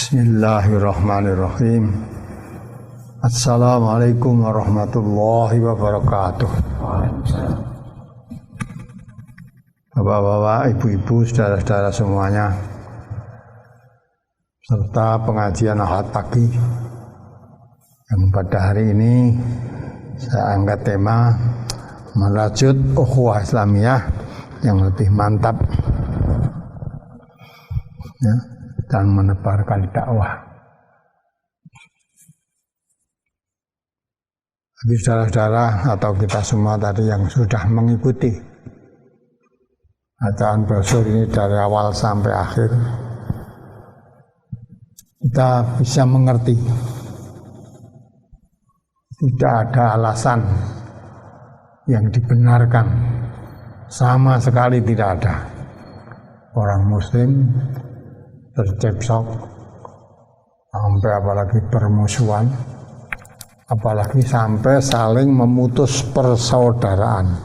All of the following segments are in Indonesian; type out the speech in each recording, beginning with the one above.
Bismillahirrahmanirrahim. Assalamualaikum warahmatullahi wabarakatuh. Bapak-bapak, ibu-ibu, saudara-saudara semuanya, serta pengajian Ahad pagi yang pada hari ini saya angkat tema merajut ukhuwah Islamiyah yang lebih mantap ya, dan menebarkan dakwah. Bagi saudara-saudara atau kita semua tadi yang sudah mengikuti bacaan brosur ini dari awal sampai akhir, kita bisa mengerti tidak ada alasan yang dibenarkan, sama sekali tidak ada orang muslim tercekcok sampai apalagi permusuhan, apalagi sampai saling memutus persaudaraan.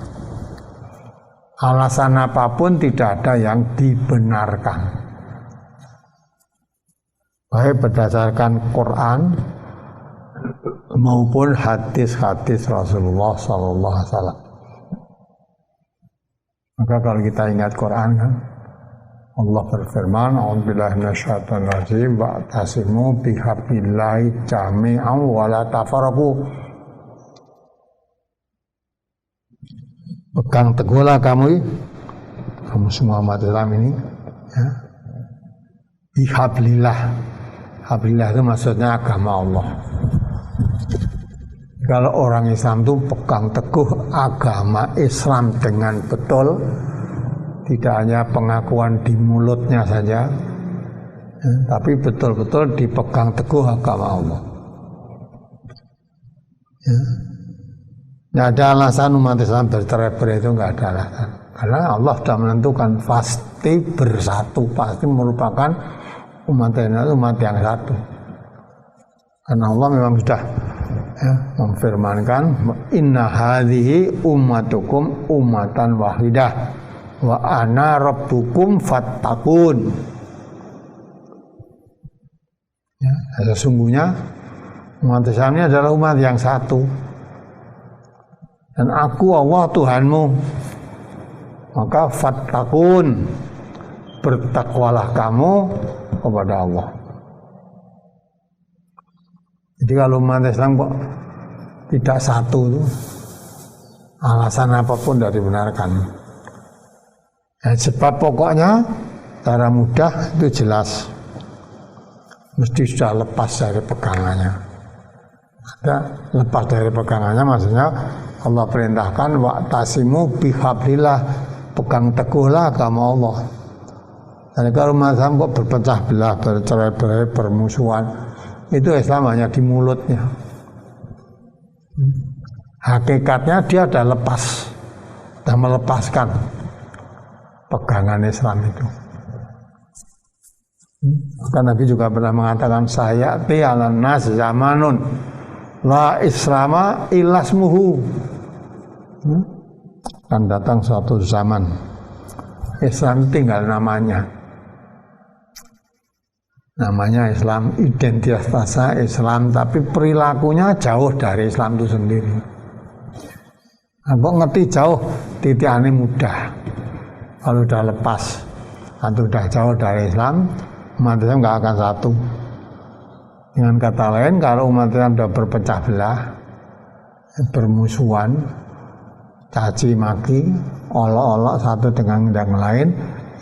Alasan apapun tidak ada yang dibenarkan, baik berdasarkan Quran maupun hadis-hadis Rasulullah Sallallahu Alaihi Wasallam. Maka kalau kita ingat Quran kan, Allah berfirman, "A'udzubillahi minasyaitonir rajim, wa'tasimu bihablillahi jami'an wa la tafarraqu." Pegang teguhlah kamu semua umat Islam ini ya. Bihablillah. Hablillah itu maksudnya agama Allah. Kalau orang Islam itu pegang teguh agama Islam dengan betul, tidak hanya pengakuan di mulutnya saja, tapi betul-betul dipegang teguh agama Allah. Ya. Tidak ada alasan umat Islam bercerai-berai, itu nggak ada alasan. Karena Allah sudah menentukan pasti bersatu, pasti merupakan umat yang satu. Karena Allah memang sudah memfirmankan, "Inna hadhihi ummatukum ummatan wahidah wa ana rabbukum fattaqun." Ya, sesungguhnya umat Islam ini adalah umat yang satu. Dan aku Allah Tuhanmu. Maka fattaqun, bertakwalah kamu kepada Allah. Jadi kalau umat Islam kok tidak satu itu, alasan apapun tidak dibenarkan. Ya, sebab pokoknya secara mudah itu jelas, mesti sudah lepas dari pegangannya. Ada lepas dari pegangannya maksudnya Allah perintahkan wa'tasimu bihablillah, pegang teguhlah agama Allah. Dan kalau umat Islam kok berpecah belah, bercerai-berai, bermusuhan, itu Islam hanya di mulutnya. Hakikatnya dia ada lepas, dan melepaskan pegangan Islam itu. Maka Nabi juga pernah mengatakan, "Sayati 'alan nas zamanun la islama ilasmuhu." Akan datang suatu zaman Islam tinggal namanya. Namanya Islam, identitasnya Islam, tapi perilakunya jauh dari Islam itu sendiri. Aku ngerti jauh, titiannya mudah. Kalau udah lepas atau udah jauh dari Islam, umat Islam nggak akan satu. Dengan kata lain, kalau umat Islam sudah berpecah belah, bermusuhan, caci maki, olok-olok satu dengan yang lain,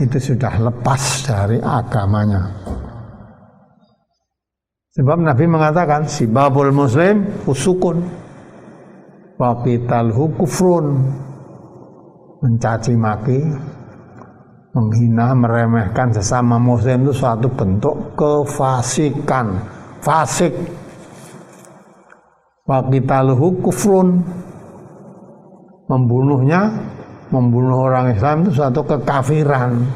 itu sudah lepas dari agamanya. Sebab Nabi mengatakan, "Sibabul muslim fusukun wa qitalhu kufrun." Mencaci maki, menghina, meremehkan sesama muslim itu suatu bentuk kefasikan, fasik. Wa qitalhu kufrun. Membunuh orang Islam itu suatu kekafiran.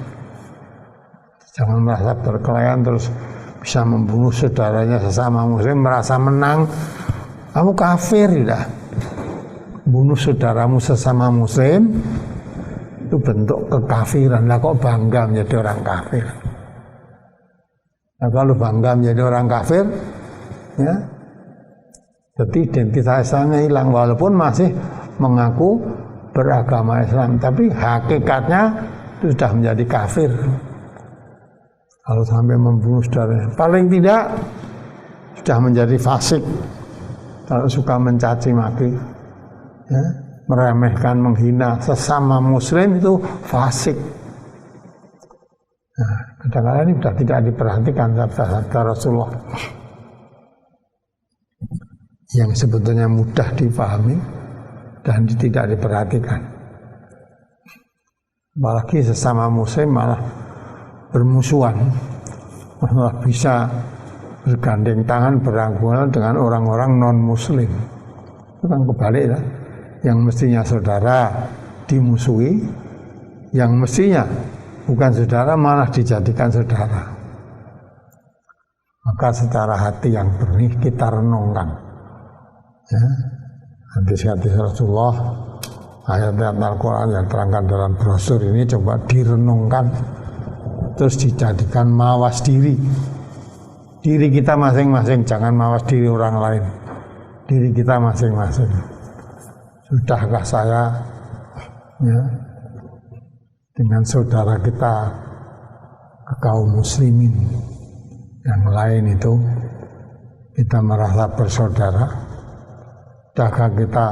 Jangan merasa berkelayan terus bisa membunuh saudaranya sesama muslim, merasa menang, kamu kafir. Tidak. Bunuh saudaramu sesama muslim itu bentuk kekafiran. Lah kok bangga menjadi orang kafir? Nah, kalau bangga menjadi orang kafir, ya, jadi identitasnya hilang walaupun masih mengaku beragama Islam, tapi hakikatnya itu sudah menjadi kafir. Kalau sampai membunuh saudaranya, paling tidak sudah menjadi fasik. Kalau suka mencaci maki, ya, meremehkan, menghina sesama muslim itu fasik. Nah, kadang-kadang ini sudah tidak diperhatikan sabda Rasulullah yang sebetulnya mudah dipahami dan tidak diperhatikan. Apalagi sesama muslim malah bermusuhan, malah bisa bergandeng tangan, berangkulan dengan orang-orang non-muslim. Itu kan kebalik lah. Yang mestinya saudara dimusuhi, yang mestinya bukan saudara malah dijadikan saudara. Maka secara hati yang benih kita renungkan, ya, hadis-hadis Rasulullah, ayat-ayat Al-Quran yang terangkan dalam brosur ini coba direnungkan, terus dijadikan mawas diri kita masing-masing, jangan mawas diri orang lain, diri kita masing-masing. Sudahkah saya, ya, dengan saudara kita kaum muslimin yang lain itu kita merasa bersaudara? Sudahkah kita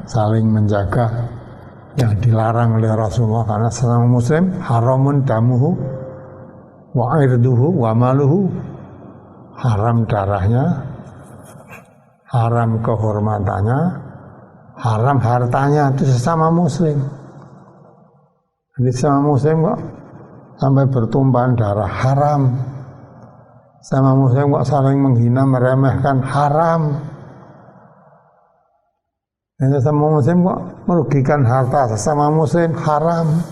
saling menjaga yang dilarang oleh Rasulullah? Karena sesama muslim haramun damuhu wa irduhu wa maluhu, haram darahnya, haram kehormatannya, haram hartanya, itu sesama muslim. Jadi sama muslim kok sampai bertumpahan darah, haram. Sama muslim kok saling menghina, meremehkan, haram. Dan sama muslim kok merugikan harta sesama muslim, haram.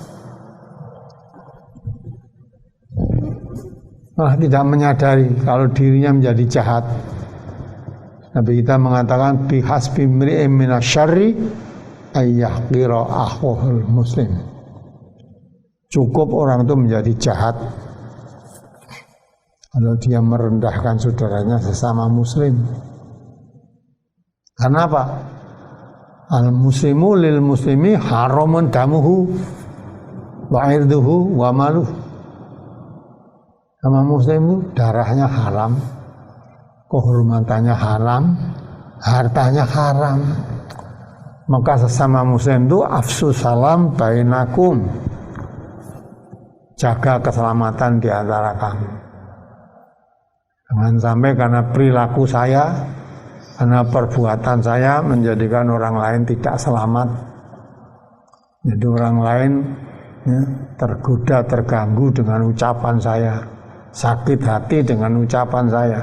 Malah tidak menyadari kalau dirinya menjadi jahat. Nabi kita mengatakan bihasbi mri'in minasyarri ayyahqira akhul muslim. Cukup orang itu menjadi jahat kalau dia merendahkan saudaranya sesama muslim. Karena apa? Al-muslimu lil muslimi haramun damuhu wa irduhu wa maluh. Sama muslim itu darahnya haram, kehormatannya haram, hartanya haram. Maka sesama muslim itu afsu salam bainakum, jaga keselamatan di antara kamu. Jangan sampai karena perilaku saya, karena perbuatan saya menjadikan orang lain tidak selamat. Jadi orang lain, ya, tergoda, terganggu dengan ucapan saya, sakit hati dengan ucapan saya.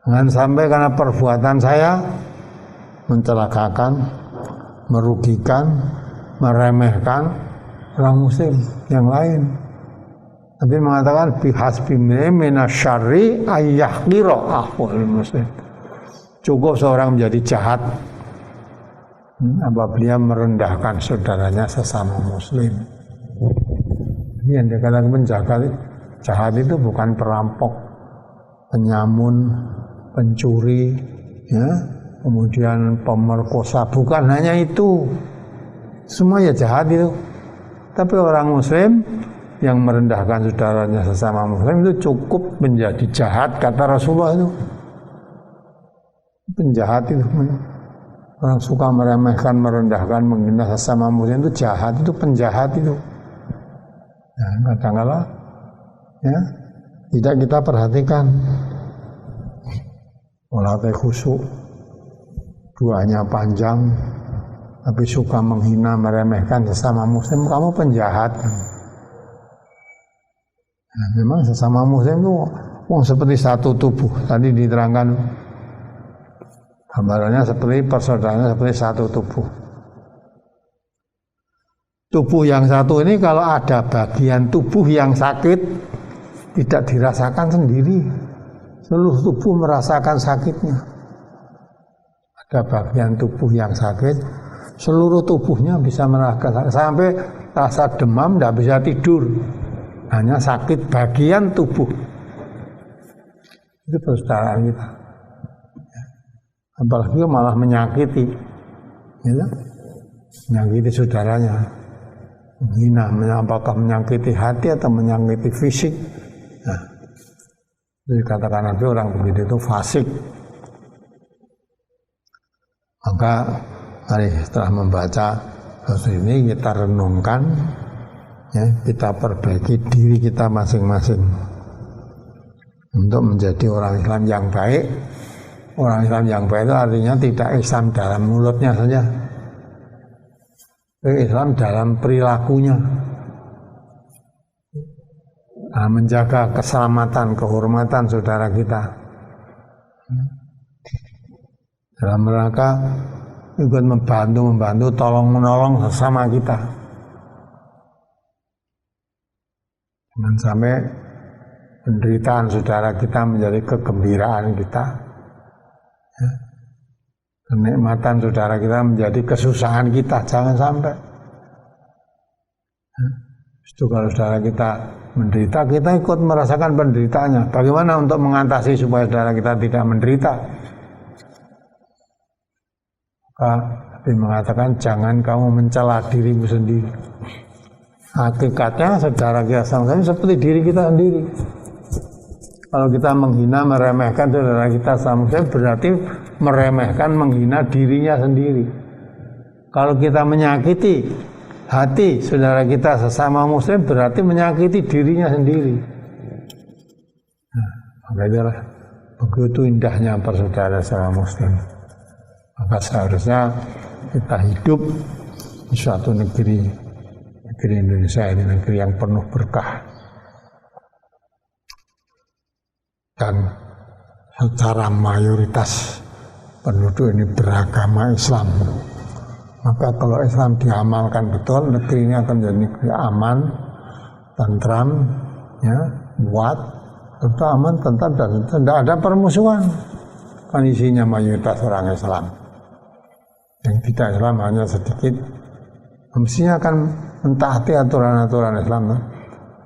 Jangan sampai karena perbuatan saya mencelakakan, merugikan, meremehkan orang muslim yang lain. Tapi mengatakan bihasbi minasyarri ayyahqira akhul muslim. Cukup seorang menjadi jahat apabila merendahkan saudaranya sesama muslim. Ini yang dikatakan penjaga jahat itu bukan perampok, penyamun, pencuri, ya, kemudian pemerkosa, bukan hanya itu. Semua ya jahat itu. Tapi orang muslim yang merendahkan saudaranya sesama muslim itu cukup menjadi jahat, kata Rasulullah itu. Penjahat itu. Orang suka meremehkan, merendahkan, menghina sesama muslim itu jahat, itu penjahat itu. Nah, kadang-kadang, ya, tidak kita perhatikan. Sholatnya khusyuk, duanya panjang, tapi suka menghina, meremehkan sesama muslim, kamu penjahat. Nah, memang sesama muslim itu seperti satu tubuh. Tadi diterangkan gambarannya seperti persaudaraan, seperti satu tubuh. Tubuh yang satu ini kalau ada bagian tubuh yang sakit tidak dirasakan sendiri, seluruh tubuh merasakan sakitnya. Ada bagian tubuh yang sakit, seluruh tubuhnya bisa merasakan, sampai rasa demam, tidak bisa tidur, hanya sakit bagian tubuh Itu persaudaraan kita. Apalagi malah menyakiti, gitu? Menyakiti saudaranya, menghina, apakah menyakiti hati atau menyakiti fisik. Nah, itu dikatakan Nabi orang begitu itu fasik. Maka mari setelah membaca dosa ini kita renungkan, ya, kita perbaiki diri kita masing-masing untuk menjadi orang Islam yang baik. Orang Islam yang baik itu artinya tidak Islam dalam mulutnya saja, Islam dalam perilakunya. Nah, menjaga keselamatan, kehormatan saudara kita dalam rangka ikut membantu, tolong-menolong sesama kita. Jangan sampai penderitaan saudara kita menjadi kegembiraan kita. Ya. Kenikmatan saudara kita menjadi kesusahan kita, jangan sampai. Ya. Itu kalau saudara kita menderita, kita ikut merasakan penderitaannya. Bagaimana untuk mengatasi supaya saudara kita tidak menderita? Maka Nabi mengatakan jangan kamu mencela dirimu sendiri. Hakikatnya saudara kita sama-sama seperti diri kita sendiri. Kalau kita menghina, meremehkan saudara kita sama-sama berarti meremehkan, menghina dirinya sendiri. Kalau kita menyakiti hati saudara kita sesama muslim berarti menyakiti dirinya sendiri. Nah, maka itulah begitu indahnya persaudaraan sama muslim. Maka seharusnya kita hidup di suatu negeri Indonesia ini, negeri yang penuh berkah. Dan secara mayoritas penduduk ini beragama Islam. Maka kalau Islam diamalkan betul, negeri ini akan menjadi negeri aman, tentram, ya, kuat, serta aman, tentram, dan tidak ada permusuhan. Kan isinya mayoritas orang Islam. Yang tidak Islam hanya sedikit. Mestinya akan mentaati aturan-aturan Islam.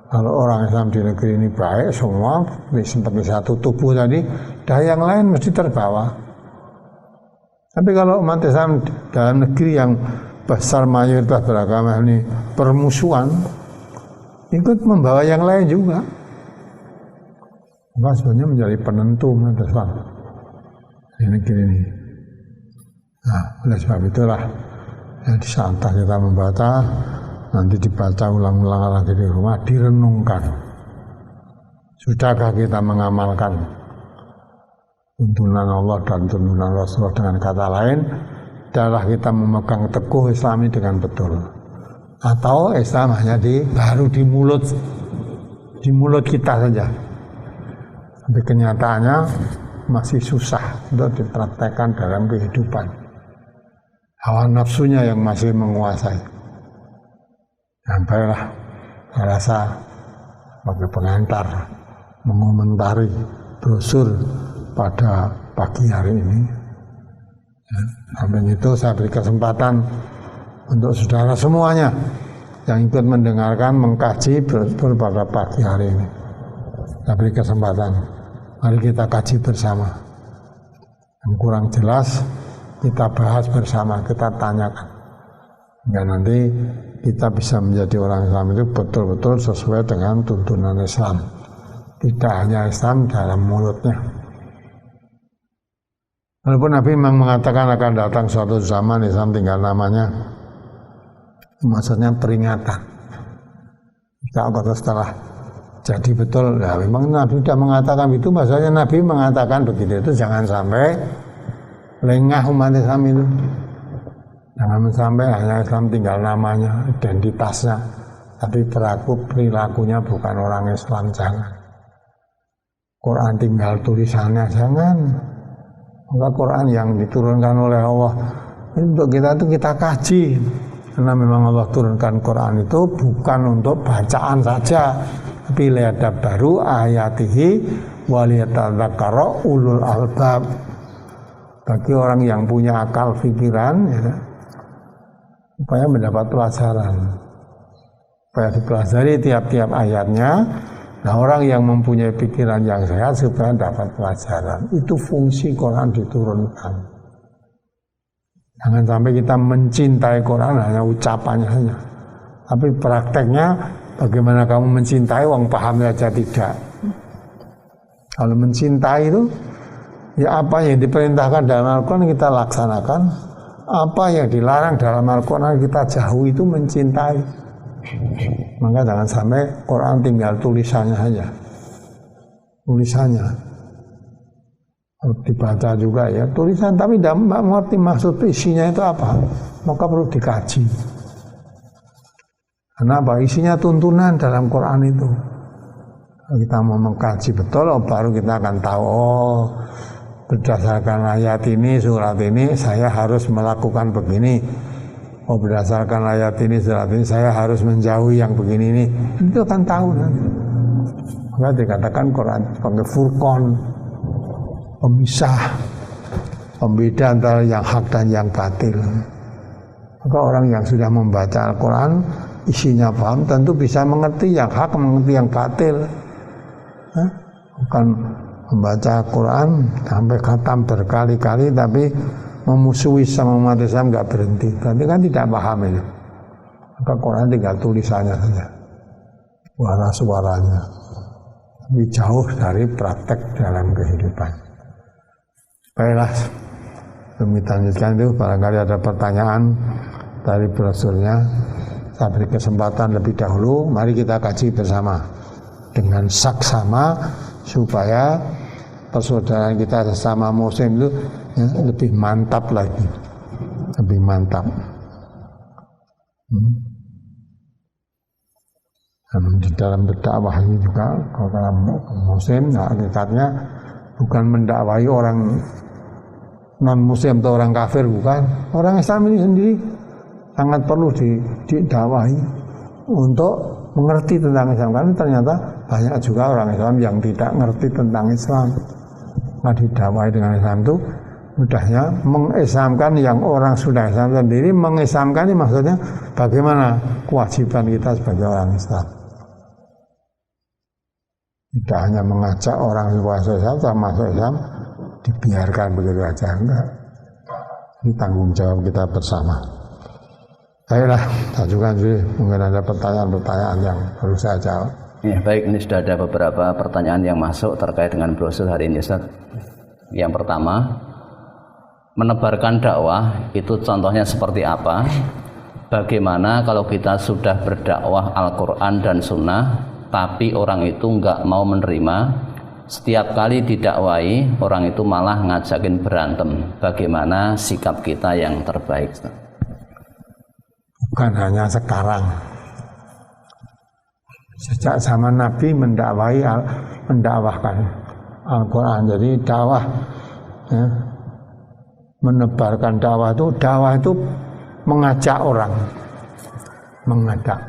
Kalau orang Islam di negeri ini baik semua, seperti satu tubuh tadi, dah yang lain mesti terbawa. Tapi kalau umat Islam dalam negeri yang besar mayoritas beragama ini permusuhan, ikut membawa yang lain juga. Maka sebenarnya menjadi penentu umat Islam di negeri ini. Nah, oleh sebab itulah ya, di saat kita membaca, nanti dibaca ulang-ulang lagi di rumah, direnungkan. Sudahkah kita mengamalkan tuntunan Allah dan tuntunan Rasulullah? Dengan kata lain, adalah kita memegang teguh Islam ini dengan betul, atau Islam hanya baru di mulut kita saja, tapi kenyataannya masih susah untuk dipraktekkan dalam kehidupan. Hawa nafsunya yang masih menguasai. Sampailah saya rasa sebagai pengantar mengomentari brosur pada pagi hari ini. Ya, sampai itu saya beri kesempatan untuk saudara semuanya yang ikut mendengarkan, mengkaji brosur pada pagi hari ini. Saya beri kesempatan, mari kita kaji bersama. Yang kurang jelas kita bahas bersama, kita tanyakan. Ya, nanti kita bisa menjadi orang Islam itu betul-betul sesuai dengan tuntunan Islam. Tidak hanya Islam dalam mulutnya. Walaupun Nabi memang mengatakan akan datang suatu zaman Islam tinggal namanya, maksudnya peringatan. Kalau setelah jadi betul, ya memang Nabi sudah mengatakan itu, maksudnya Nabi mengatakan begitu, itu jangan sampai lengah umat Islam itu. Jangan sampai hanya Islam tinggal namanya, identitasnya, tapi perilakunya bukan orang Islam, jangan. Quran tinggal tulisannya, jangan. Maka Quran yang diturunkan oleh Allah untuk kita itu kita kaji, karena memang Allah turunkan Quran itu bukan untuk bacaan saja, tapi liyadab baru ayatihi waliyatadzakara ulul albab. Bagi orang yang punya akal pikiran, ya, supaya mendapat pelajaran, supaya dipelajari tiap-tiap ayatnya, Nah, orang yang mempunyai pikiran yang sehat supaya dapat pelajaran. Itu fungsi Quran diturunkan. Jangan sampai kita mencintai Quran hanya ucapannya saja. Tapi prakteknya bagaimana kamu mencintai, wong paham saja tidak. Kalau mencintai itu, ya apa yang diperintahkan dalam Al-Quran kita laksanakan. Apa yang dilarang dalam Al-Quran kita jauhi, itu mencintai. Maka jangan sampai Quran tinggal tulisannya saja. Tulisannya dibaca juga ya tulisan, tapi tidak mengerti maksud isinya itu apa, maka perlu dikaji. Karena apa? Isinya tuntunan dalam Quran itu. Kalau kita mau mengkaji betul, baru kita akan tahu, oh berdasarkan ayat ini, surat ini, saya harus melakukan begini. Oh berdasarkan ayat ini, surat ini, saya harus menjauhi yang begini ini. Itu akan tahu nanti. Maka dikatakan Quran sebagai furqan, pemisah, pembeda antara yang hak dan yang batil. Maka orang yang sudah membaca Al-Quran, isinya paham, tentu bisa mengerti yang hak, mengerti yang batil. Bukan membaca Quran sampai khatam berkali-kali, tapi memusuhi sama umat Islam nggak berhenti. Berarti kan tidak paham itu. Maka Quran tinggal tulisannya saja, suara-suaranya, tapi jauh dari praktek dalam kehidupan. Baiklah, sebelum kita lanjutkan itu, barangkali ada pertanyaan dari brosurnya. Saya beri kesempatan lebih dahulu, mari kita kaji bersama dengan saksama supaya persaudaraan kita sesama muslim itu ya, lebih mantap lagi, lebih mantap. Dan di dalam berdakwah ini juga, kalau dalam muslim, nah, hakikatnya bukan mendakwahi orang non muslim atau orang kafir, bukan. Orang Islam ini sendiri sangat perlu didakwahi untuk mengerti tentang Islam, karena ternyata banyak juga orang Islam yang tidak mengerti tentang Islam. Nah, didakwahi dengan Islam itu mudahnya mengislamkan yang orang sudah Islam sendiri. Mengislamkan ini maksudnya bagaimana kewajiban kita sebagai orang Islam. Tidak hanya mengajak orang supaya Islam, termasuk Islam dibiarkan begitu saja, enggak. Ini tanggung jawab kita bersama. Baiklah, saya juga mungkin ada pertanyaan-pertanyaan yang perlu saya jawab. Ya, baik, ini sudah ada beberapa pertanyaan yang masuk terkait dengan brosur hari ini, Ustaz. Yang pertama, menebarkan dakwah itu contohnya seperti apa? Bagaimana kalau kita sudah berdakwah Al-Quran dan Sunnah, tapi orang itu nggak mau menerima? Setiap kali didakwahi, orang itu malah ngajakin berantem. Bagaimana sikap kita yang terbaik, Ustaz? Bukan hanya sekarang. Sejak zaman Nabi mendakwahkan Al-Quran. Jadi dakwah, ya, menebarkan dakwah itu mengajak orang, mengajak.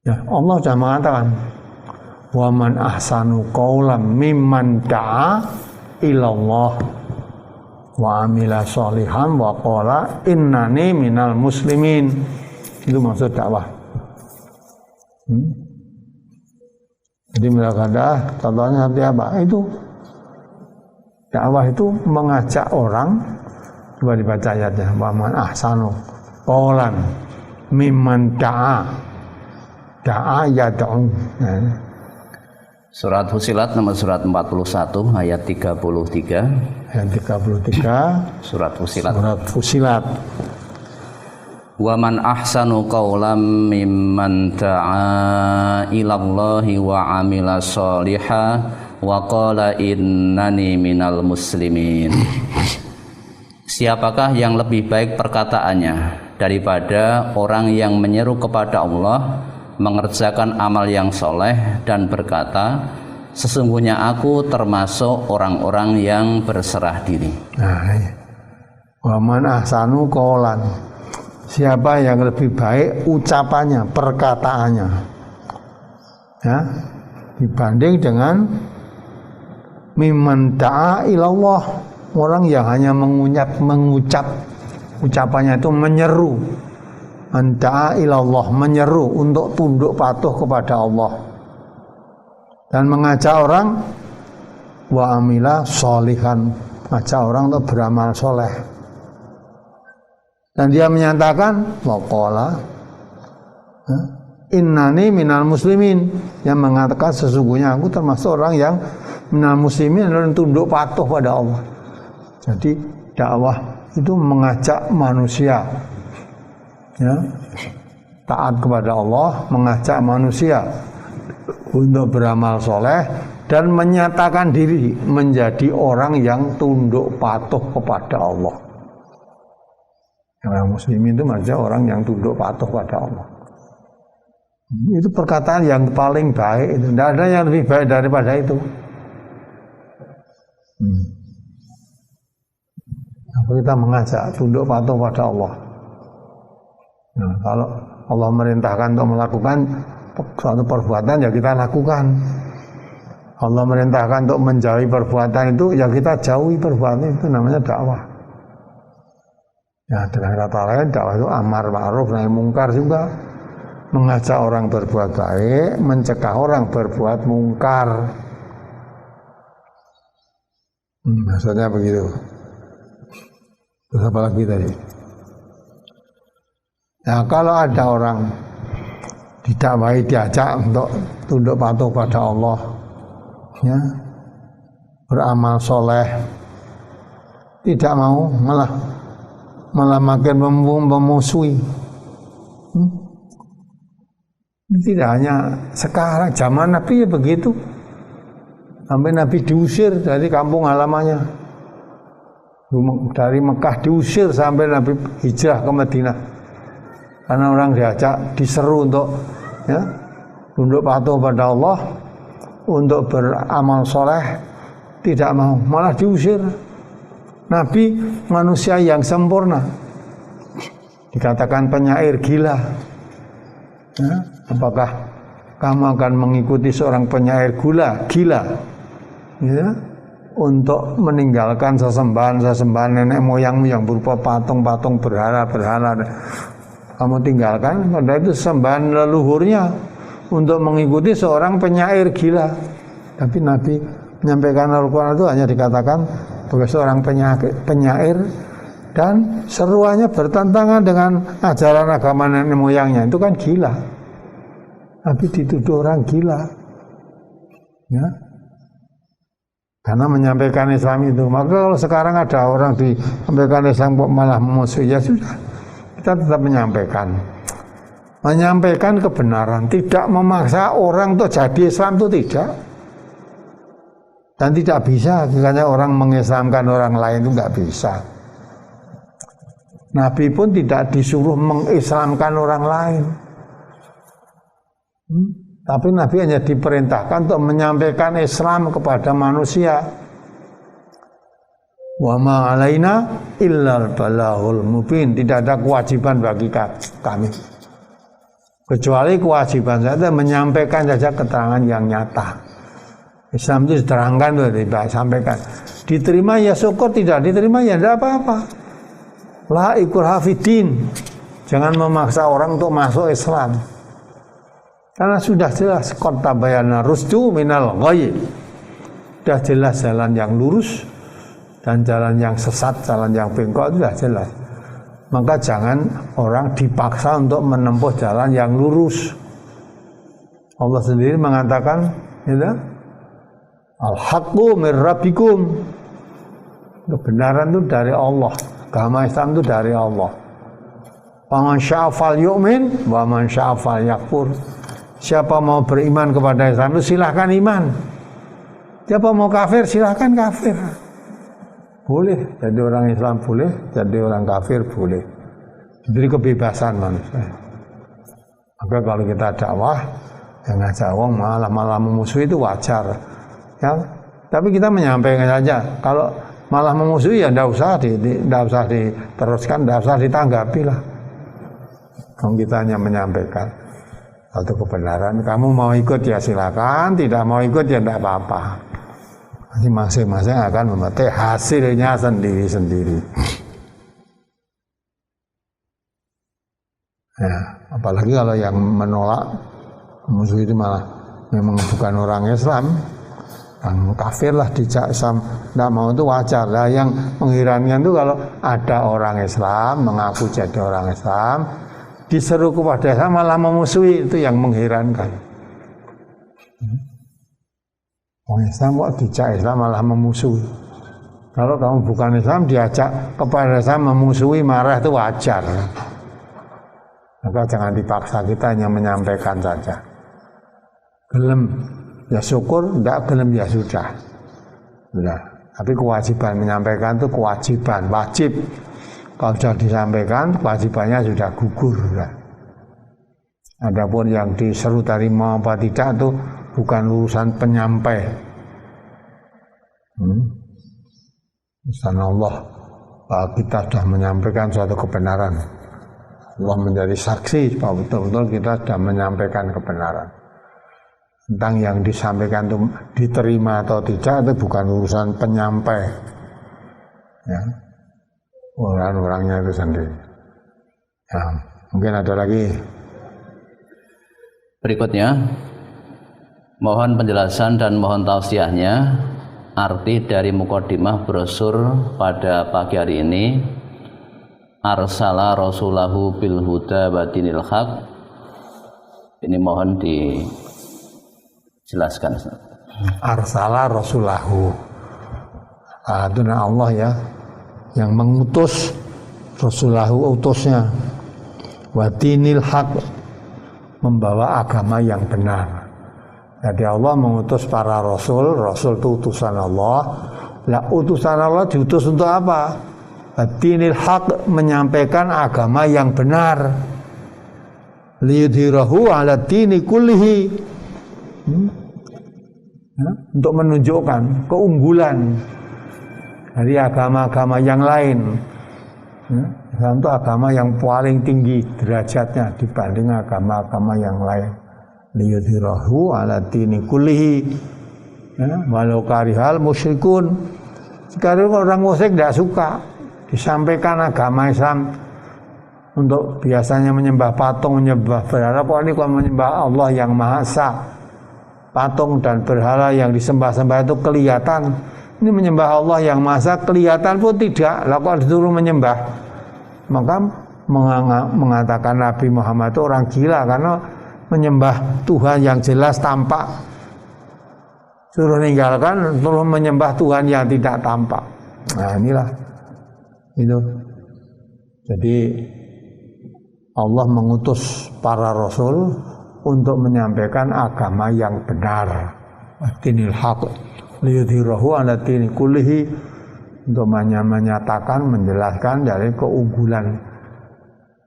Ya, Allah sudah mengatakan, wa man ahsanu qawlan mimman da'a ilallah wa amila sholihan wa qala innani minal muslimin. Itu maksud dakwah. Jadi mereka contohnya seperti apa? Itu dakwah itu mengajak orang. Coba dibaca ayatnya, wa man ahsanu qawlan mimman da'a yad'u. Surat Fusilat nomor surat 41 ayat 33. Ayat 33 Surat Fusilat. Surat Fusilat. Wa man ahsanu qawlan mimman da'a ilallahi wa amila sholihan wa qala innani minal muslimin. Siapakah yang lebih baik perkataannya daripada orang yang menyeru kepada Allah, mengerjakan amal yang soleh dan berkata, sesungguhnya aku termasuk orang-orang yang berserah diri. Nah, wa man ahsanu qawlan, siapa yang lebih baik ucapannya, perkataannya, ya, dibanding dengan mimman da'a ilallah, orang yang hanya mengucap ucapannya itu menyeru anta'a ilallah, menyeru untuk tunduk patuh kepada Allah dan mengajak orang wa amila sholihan, mengajak orang untuk beramal soleh. Dan dia menyatakan waqala innani minal muslimin, yang mengatakan sesungguhnya aku termasuk orang yang minal muslimin, yang tunduk patuh pada Allah. Jadi dakwah itu mengajak manusia, ya, taat kepada Allah, mengajak manusia untuk beramal soleh dan menyatakan diri menjadi orang yang tunduk patuh kepada Allah. Orang muslimin itu maksudnya orang yang tunduk patuh pada Allah. Itu perkataan yang paling baik, itu tidak ada yang lebih baik daripada itu. Kita mengajak tunduk patuh pada Allah. Nah, kalau Allah merintahkan untuk melakukan suatu perbuatan, ya kita lakukan. Allah merintahkan untuk menjauhi perbuatan itu, ya kita jauhi perbuatan itu, namanya dakwah. Ya, dengan kata lain dakwah itu amar ma'ruf nahi mungkar juga, mengajak orang berbuat baik, mencegah orang berbuat mungkar. Maksudnya begitu. Terus apa lagi tadi? Nah, kalau ada orang didakwahi, diajak untuk tunduk patuh pada Allah, ya, beramal soleh, tidak mau, malah makin memusuhi. Tidak hanya sekarang, zaman Nabi ya begitu, sampai Nabi diusir dari kampung halamannya, dari Mekah diusir sampai Nabi hijrah ke Madinah, karena orang diajak, diseru untuk, ya, tunduk patuh pada Allah, untuk beramal soleh, tidak mau, malah diusir. Nabi manusia yang sempurna, dikatakan penyair gila. Ya, apakah kamu akan mengikuti seorang penyair gila, ya, untuk meninggalkan sesembahan nenek moyangmu yang berupa patung-patung berhala? Kamu tinggalkan, padahal itu sembahan leluhurnya, untuk mengikuti seorang penyair gila. Tapi Nabi menyampaikan Al-Quran itu hanya dikatakan sebagai seorang penyair, dan seruannya bertentangan dengan ajaran agama nenek moyangnya, itu kan gila. Nabi dituduh orang gila, ya, karena menyampaikan Islam itu. Maka kalau sekarang ada orang menyampaikan Islam kok malah memusuhi, ya sudah, kita tetap menyampaikan kebenaran, tidak memaksa orang untuk jadi Islam, itu tidak. Dan tidak bisa, makanya orang mengislamkan orang lain itu nggak bisa. Nabi pun tidak disuruh mengislamkan orang lain. Tapi Nabi hanya diperintahkan untuk menyampaikan Islam kepada manusia. Wa ma alaina illal balaghul mubin, tidak ada kewajiban bagi kami kecuali kewajiban saja menyampaikan saja keterangan yang nyata. Islam itu diterangkan, disampaikan. Diterima ya syukur, tidak diterima ya tidak apa-apa. La ikraha fiddin, jangan memaksa orang untuk masuk Islam. Karena sudah jelas qad tabayyana rusdu minal ghayy. Sudah jelas jalan yang lurus dan jalan yang sesat, jalan yang bengkok, itu sudah jelas. Maka jangan orang dipaksa untuk menempuh jalan yang lurus. Allah sendiri mengatakan, ya, al-haqqu mir rabbikum. Kebenaran itu dari Allah, agama Islam itu dari Allah. Wa man syaa falyu'min wa man syaa falyakfur. Siapa mau beriman kepada Islam itu silahkan iman. Siapa mau kafir silahkan kafir. Boleh jadi orang Islam, boleh jadi orang kafir, boleh. Diberi kebebasan manusia. Maka kalau kita dakwah, yang ngajak orang malah memusuhi itu wajar. Ya, tapi kita menyampaikan saja. Kalau malah memusuhi ya tidak usah diteruskan, tidak usah ditanggapi lah. Kalau kita hanya menyampaikan satu kebenaran, kamu mau ikut ya silakan, tidak mau ikut ya tidak apa-apa. Nanti masing-masing akan memetik hasilnya sendiri-sendiri. Ya, apalagi kalau yang menolak musuh itu malah memang bukan orang Islam, yang kafir lah dijak Islam, tidak mau itu wajar lah. Yang mengherankan itu kalau ada orang Islam mengaku jadi orang Islam, diseru kepada Islam malah memusuhi, itu yang mengherankan. Orang Islam kok dijak Islam malah memusuhi. Kalau kamu bukan Islam diajak kepada Islam memusuhi, marah, itu wajar. Maka jangan dipaksa, kita hanya menyampaikan saja. Gelem ya syukur, tidak gelem ya sudah. Sudah. Tapi kewajiban menyampaikan itu kewajiban, wajib. Kalau sudah disampaikan, kewajibannya sudah gugur. Sudah. Adapun yang diseru tadi mau apa tidak itu bukan urusan penyampai. Urusan Allah. Kita sudah menyampaikan suatu kebenaran. Allah menjadi saksi bahwa betul-betul kita sudah menyampaikan kebenaran. Tentang yang disampaikan itu diterima atau tidak itu bukan urusan penyampai. Ya. Orang-orangnya itu sendiri. Ya, mungkin ada lagi. Berikutnya, mohon penjelasan dan mohon tausiahnya arti dari mukadimah brosur pada pagi hari ini. Arsala rasulahu bil huda wa dinil haq. Ini mohon dijelaskan. Arsala rasulahu. Itu Allah ya, yang mengutus rasulahu, utusnya. Wa dinil haq, membawa agama yang benar. Jadi Allah mengutus para rasul, rasul itu utusan Allah. Lah utusan Allah diutus untuk apa? Dinil haq, menyampaikan agama yang benar. Liyudhirahu ala dini kullihi, untuk menunjukkan keunggulan dari agama-agama yang lain. Islam itu agama yang paling tinggi derajatnya dibanding agama-agama yang lain. Liyudhirahu ala dini kullihi, walau karihal musyrikun. Sekarang orang musyrik tidak suka disampaikan agama Islam. Untuk biasanya menyembah patung, menyembah berhala, kok ini kalau menyembah Allah yang Maha Esa. Patung dan berhala yang disembah-sembah itu kelihatan. Ini menyembah Allah yang Maha Esa kelihatan pun tidak. Lah kok disuruh menyembah? Maka mengatakan Nabi Muhammad itu orang gila karena menyembah Tuhan yang jelas tampak. Suruh meninggalkan, suruh menyembah Tuhan yang tidak tampak. Nah inilah itu. Jadi Allah mengutus para rasul untuk menyampaikan agama yang benar. Dinil haq liyudhirahu ala dini kullihi, untuk menyatakan, menjelaskan dari keunggulan,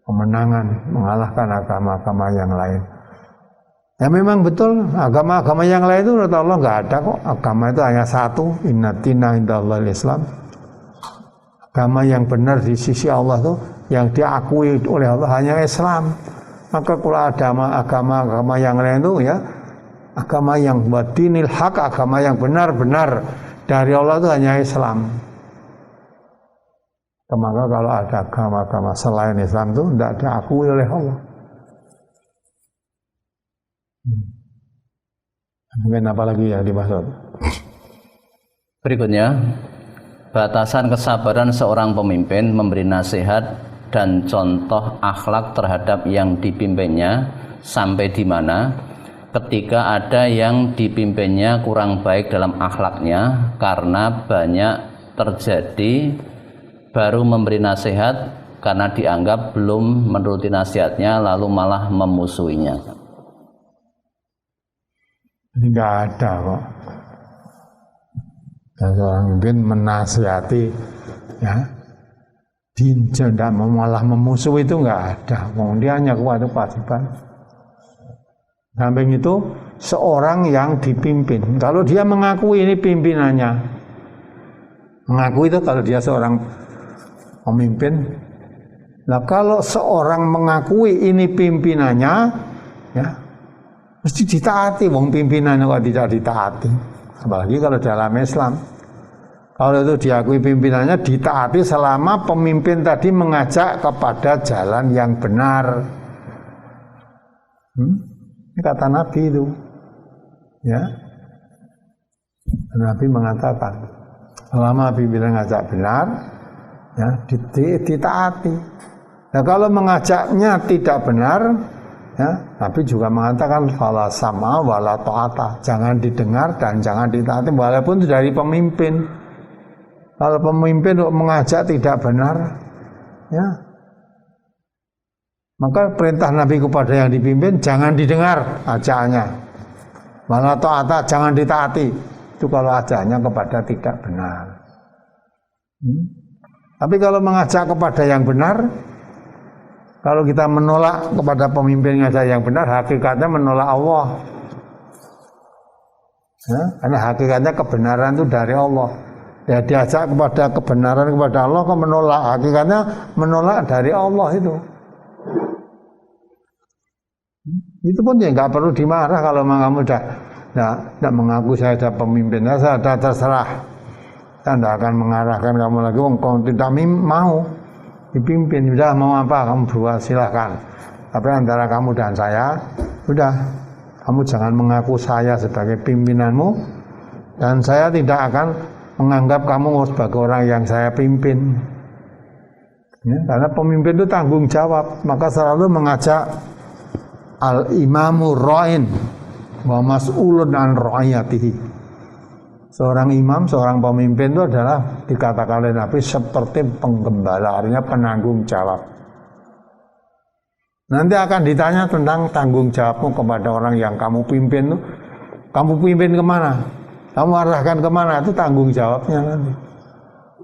kemenangan, mengalahkan agama-agama yang lain. Ya memang betul, agama-agama yang lain itu menurut Allah nggak ada kok. Agama itu hanya satu, inna dina indallahil Islam. Agama yang benar di sisi Allah itu, yang diakui oleh Allah hanya Islam. Maka kalau ada agama-agama yang lain itu ya, agama yang dinil haq, agama yang benar-benar dari Allah itu hanya Islam. Maka kalau ada agama-agama selain Islam itu tidak diakui oleh Allah. Mungkin apa lagi yang dimaksud? Berikutnya, batasan kesabaran seorang pemimpin memberi nasihat dan contoh akhlak terhadap yang dipimpinnya sampai di mana ketika ada yang dipimpinnya kurang baik dalam akhlaknya karena banyak terjadi, baru memberi nasihat karena dianggap belum menuruti nasihatnya lalu malah memusuhinya. Ini nggak ada kok. Dan seorang pemimpin menasihati, ya, tidak malah memusuhi, itu nggak ada. Dia hanya kewajiban. Samping itu seorang yang dipimpin, kalau dia mengakui ini pimpinannya, mengakui itu kalau dia seorang pemimpin. Nah kalau seorang mengakui ini pimpinannya, ya mesti ditaati. Wong pimpinannya kok tidak ditaati, apalagi kalau dalam Islam. Kalau itu diakui pimpinannya, ditaati selama pemimpin tadi mengajak kepada jalan yang benar. Ini kata Nabi itu. Ya. Nabi mengatakan, selama bimbingan ngajak benar, ya, ditaati. Nah, kalau mengajaknya tidak benar, ya, Nabi juga mengatakan fala sama wala ta'ata, jangan didengar dan jangan ditaati walaupun itu dari pemimpin. Kalau pemimpin mengajak tidak benar, ya, maka perintah Nabi kepada yang dipimpin jangan didengar ajakannya. Wala ta'ata, jangan ditaati. Itu kalau ajakannya kepada tidak benar. Tapi kalau mengajak kepada yang benar, kalau kita menolak kepada pemimpin ngajak yang benar, hakikatnya menolak Allah. Ya, karena hakikatnya kebenaran itu dari Allah. Ya, diajak kepada kebenaran kepada Allah, kok menolak, hakikatnya menolak dari Allah itu. Itu pun ya nggak perlu dimarah kalau kamu tidak mengaku saya ada pemimpin, saya ada terserah. Saya tidak akan mengarahkan kamu lagi, kamu tidak mau dipimpin, sudah mau apa kamu buat silahkan. Tapi antara kamu dan saya, sudah kamu jangan mengaku saya sebagai pimpinanmu, dan saya tidak akan menganggap kamu sebagai orang yang saya pimpin. Ya, karena pemimpin itu tanggung jawab, maka selalu mengajak al-imamu ra'in wa mas'ulun an ra'iyatihi. Seorang imam, seorang pemimpin itu adalah dikatakan oleh Nabi seperti penggembala, artinya penanggung jawab. Nanti akan ditanya tentang tanggung jawabmu kepada orang yang kamu pimpin itu. Kamu pimpin kemana? Kamu arahkan kemana? Itu tanggung jawabnya nanti.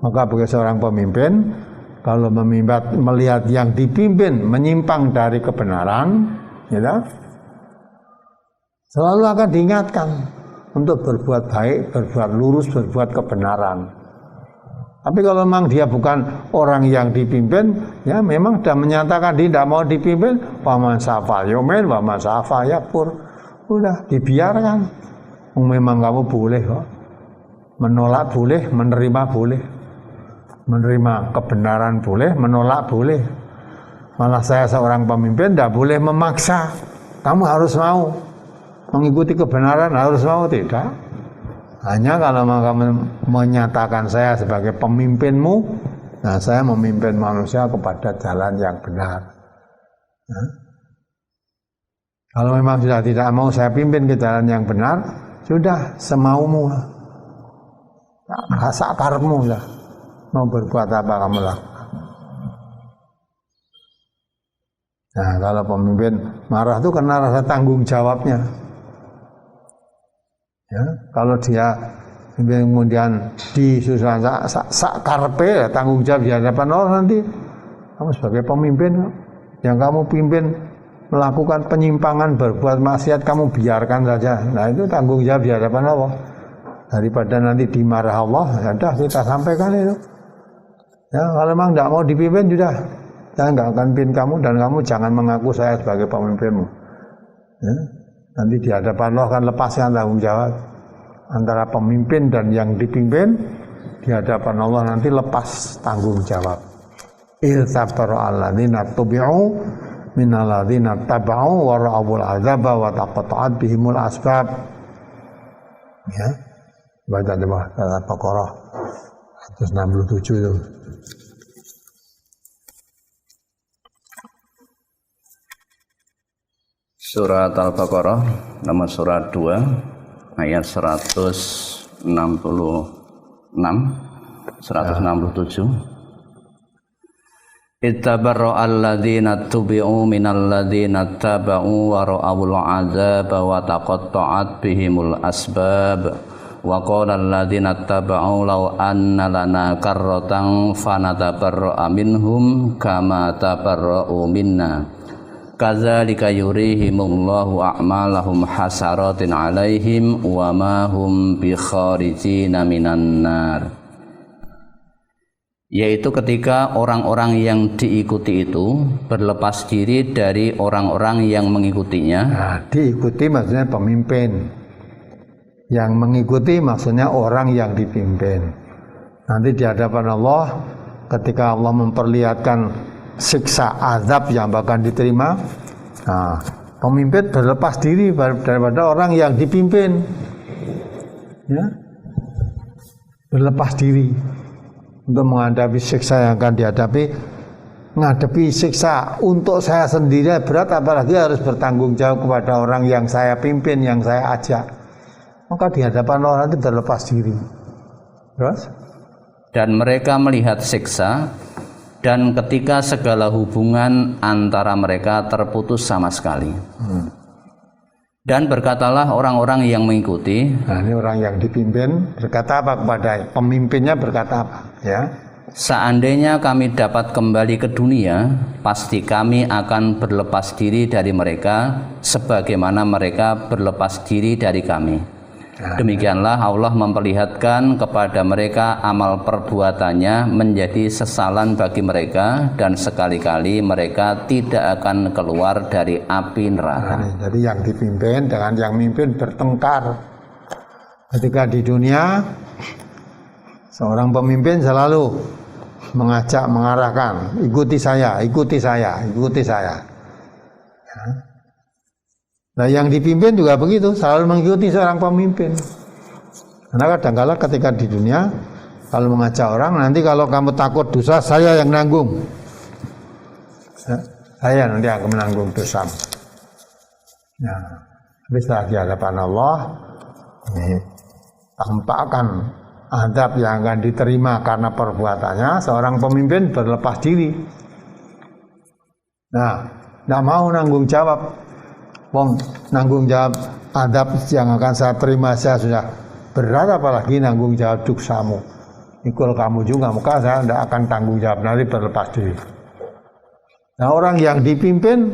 Maka bagi seorang pemimpin, kalau melihat yang dipimpin menyimpang dari kebenaran, ya, selalu akan diingatkan untuk berbuat baik, berbuat lurus, berbuat kebenaran. Tapi kalau memang dia bukan orang yang dipimpin, ya memang sudah menyatakan dia tidak mau dipimpin, waman syafa yumin, waman syafa yakfur, udah dibiarkan. Memang kamu boleh kok, menolak boleh, menerima boleh, menerima kebenaran boleh, menolak boleh. Malah saya seorang pemimpin tidak boleh memaksa, kamu harus mau mengikuti kebenaran, harus mau, tidak. Hanya kalau kamu menyatakan saya sebagai pemimpinmu, nah saya memimpin manusia kepada jalan yang benar. Nah, kalau memang sudah tidak mau saya pimpin ke jalan yang benar, sudah semaumu, rasa karepmu lah, mau berbuat apa kamu lakukan. Nah, kalau pemimpin marah itu karena rasa tanggung jawabnya. Ya, kalau dia kemudian disusun sak karpe, ya, tanggung jawab di hadapan Allah, nanti kamu sebagai pemimpin yang kamu pimpin melakukan penyimpangan, berbuat maksiat, kamu biarkan saja. Nah, itu tanggung jawab di hadapan Allah. Daripada nanti dimarah Allah, ya sudah kita sampaikan itu. Ya, kalau memang tidak mau dipimpin, sudah saya nggak akan pimpin kamu, dan kamu jangan mengaku saya sebagai pemimpinmu. Ya, nanti di hadapan Allah akan lepaskan tanggung jawab antara pemimpin dan yang dipimpin. Di hadapan Allah nanti lepas tanggung jawab. Iltabara alladzina tubi'u minalladzina taba'u wa ra'awul azaba wa taqatta'at bihimul asbab. Ya, baca coba Al-Baqarah 167 itu. Surat Al-Baqarah nomor surat 2 ayat 167. Ittabarra alladzina tubi'u minal ladzina taba'u wa ra'awul 'adzaba wa taqatta'at bihimul asbab wa qala alladzina taba'u law anna lana karratan fanatabarra'a minhum kama tabarra'u minna kadzalika yurihimullahu a'malahum hasaratin 'alaihim wa ma hum bikharijina minan nar. Yaitu ketika orang-orang yang diikuti itu berlepas diri dari orang-orang yang mengikutinya. Nah, diikuti maksudnya pemimpin, yang mengikuti maksudnya orang yang dipimpin. Nanti di hadapan Allah, ketika Allah memperlihatkan siksa azab yang bakal diterima, nah, pemimpin berlepas diri daripada orang yang dipimpin. Ya. Berlepas diri untuk menghadapi siksa yang akan dihadapi. Menghadapi siksa untuk saya sendiri berat, apalagi harus bertanggung jawab kepada orang yang saya pimpin, yang saya ajak. Maka di hadapan orang itu berlepas diri. Terus? Dan mereka melihat siksa, dan ketika segala hubungan antara mereka terputus sama sekali. Dan berkatalah orang-orang yang mengikuti. Nah, ini orang yang dipimpin berkata apa kepada pemimpinnya, berkata apa? Ya. Seandainya kami dapat kembali ke dunia, pasti kami akan berlepas diri dari mereka, sebagaimana mereka berlepas diri dari kami. Demikianlah Allah memperlihatkan kepada mereka amal perbuatannya menjadi sesalan bagi mereka, dan sekali-kali mereka tidak akan keluar dari api neraka. Nah, jadi yang dipimpin dengan yang mimpin bertengkar. Ketika di dunia, seorang pemimpin selalu mengajak, mengarahkan, ikuti saya, ikuti saya, ikuti saya. Ya. Nah, yang dipimpin juga begitu, selalu mengikuti seorang pemimpin. Karena kadang-kala ketika di dunia, kalau mengajak orang, nanti kalau kamu takut dosa, saya yang nanggung. Ya, saya nanti akan menanggung dosa. Nah, tapi setelah di hadapan Allah, ini tampakkan adab yang akan diterima karena perbuatannya. Seorang pemimpin berlepas diri. Nah, tidak mau nanggung jawab. Nanggung jawab adab yang akan saya terima, saya sudah berat, apalagi nanggung jawab dosamu. Ikut kamu juga, maka saya tidak akan tanggung jawab, nanti berlepas diri. Nah, orang yang dipimpin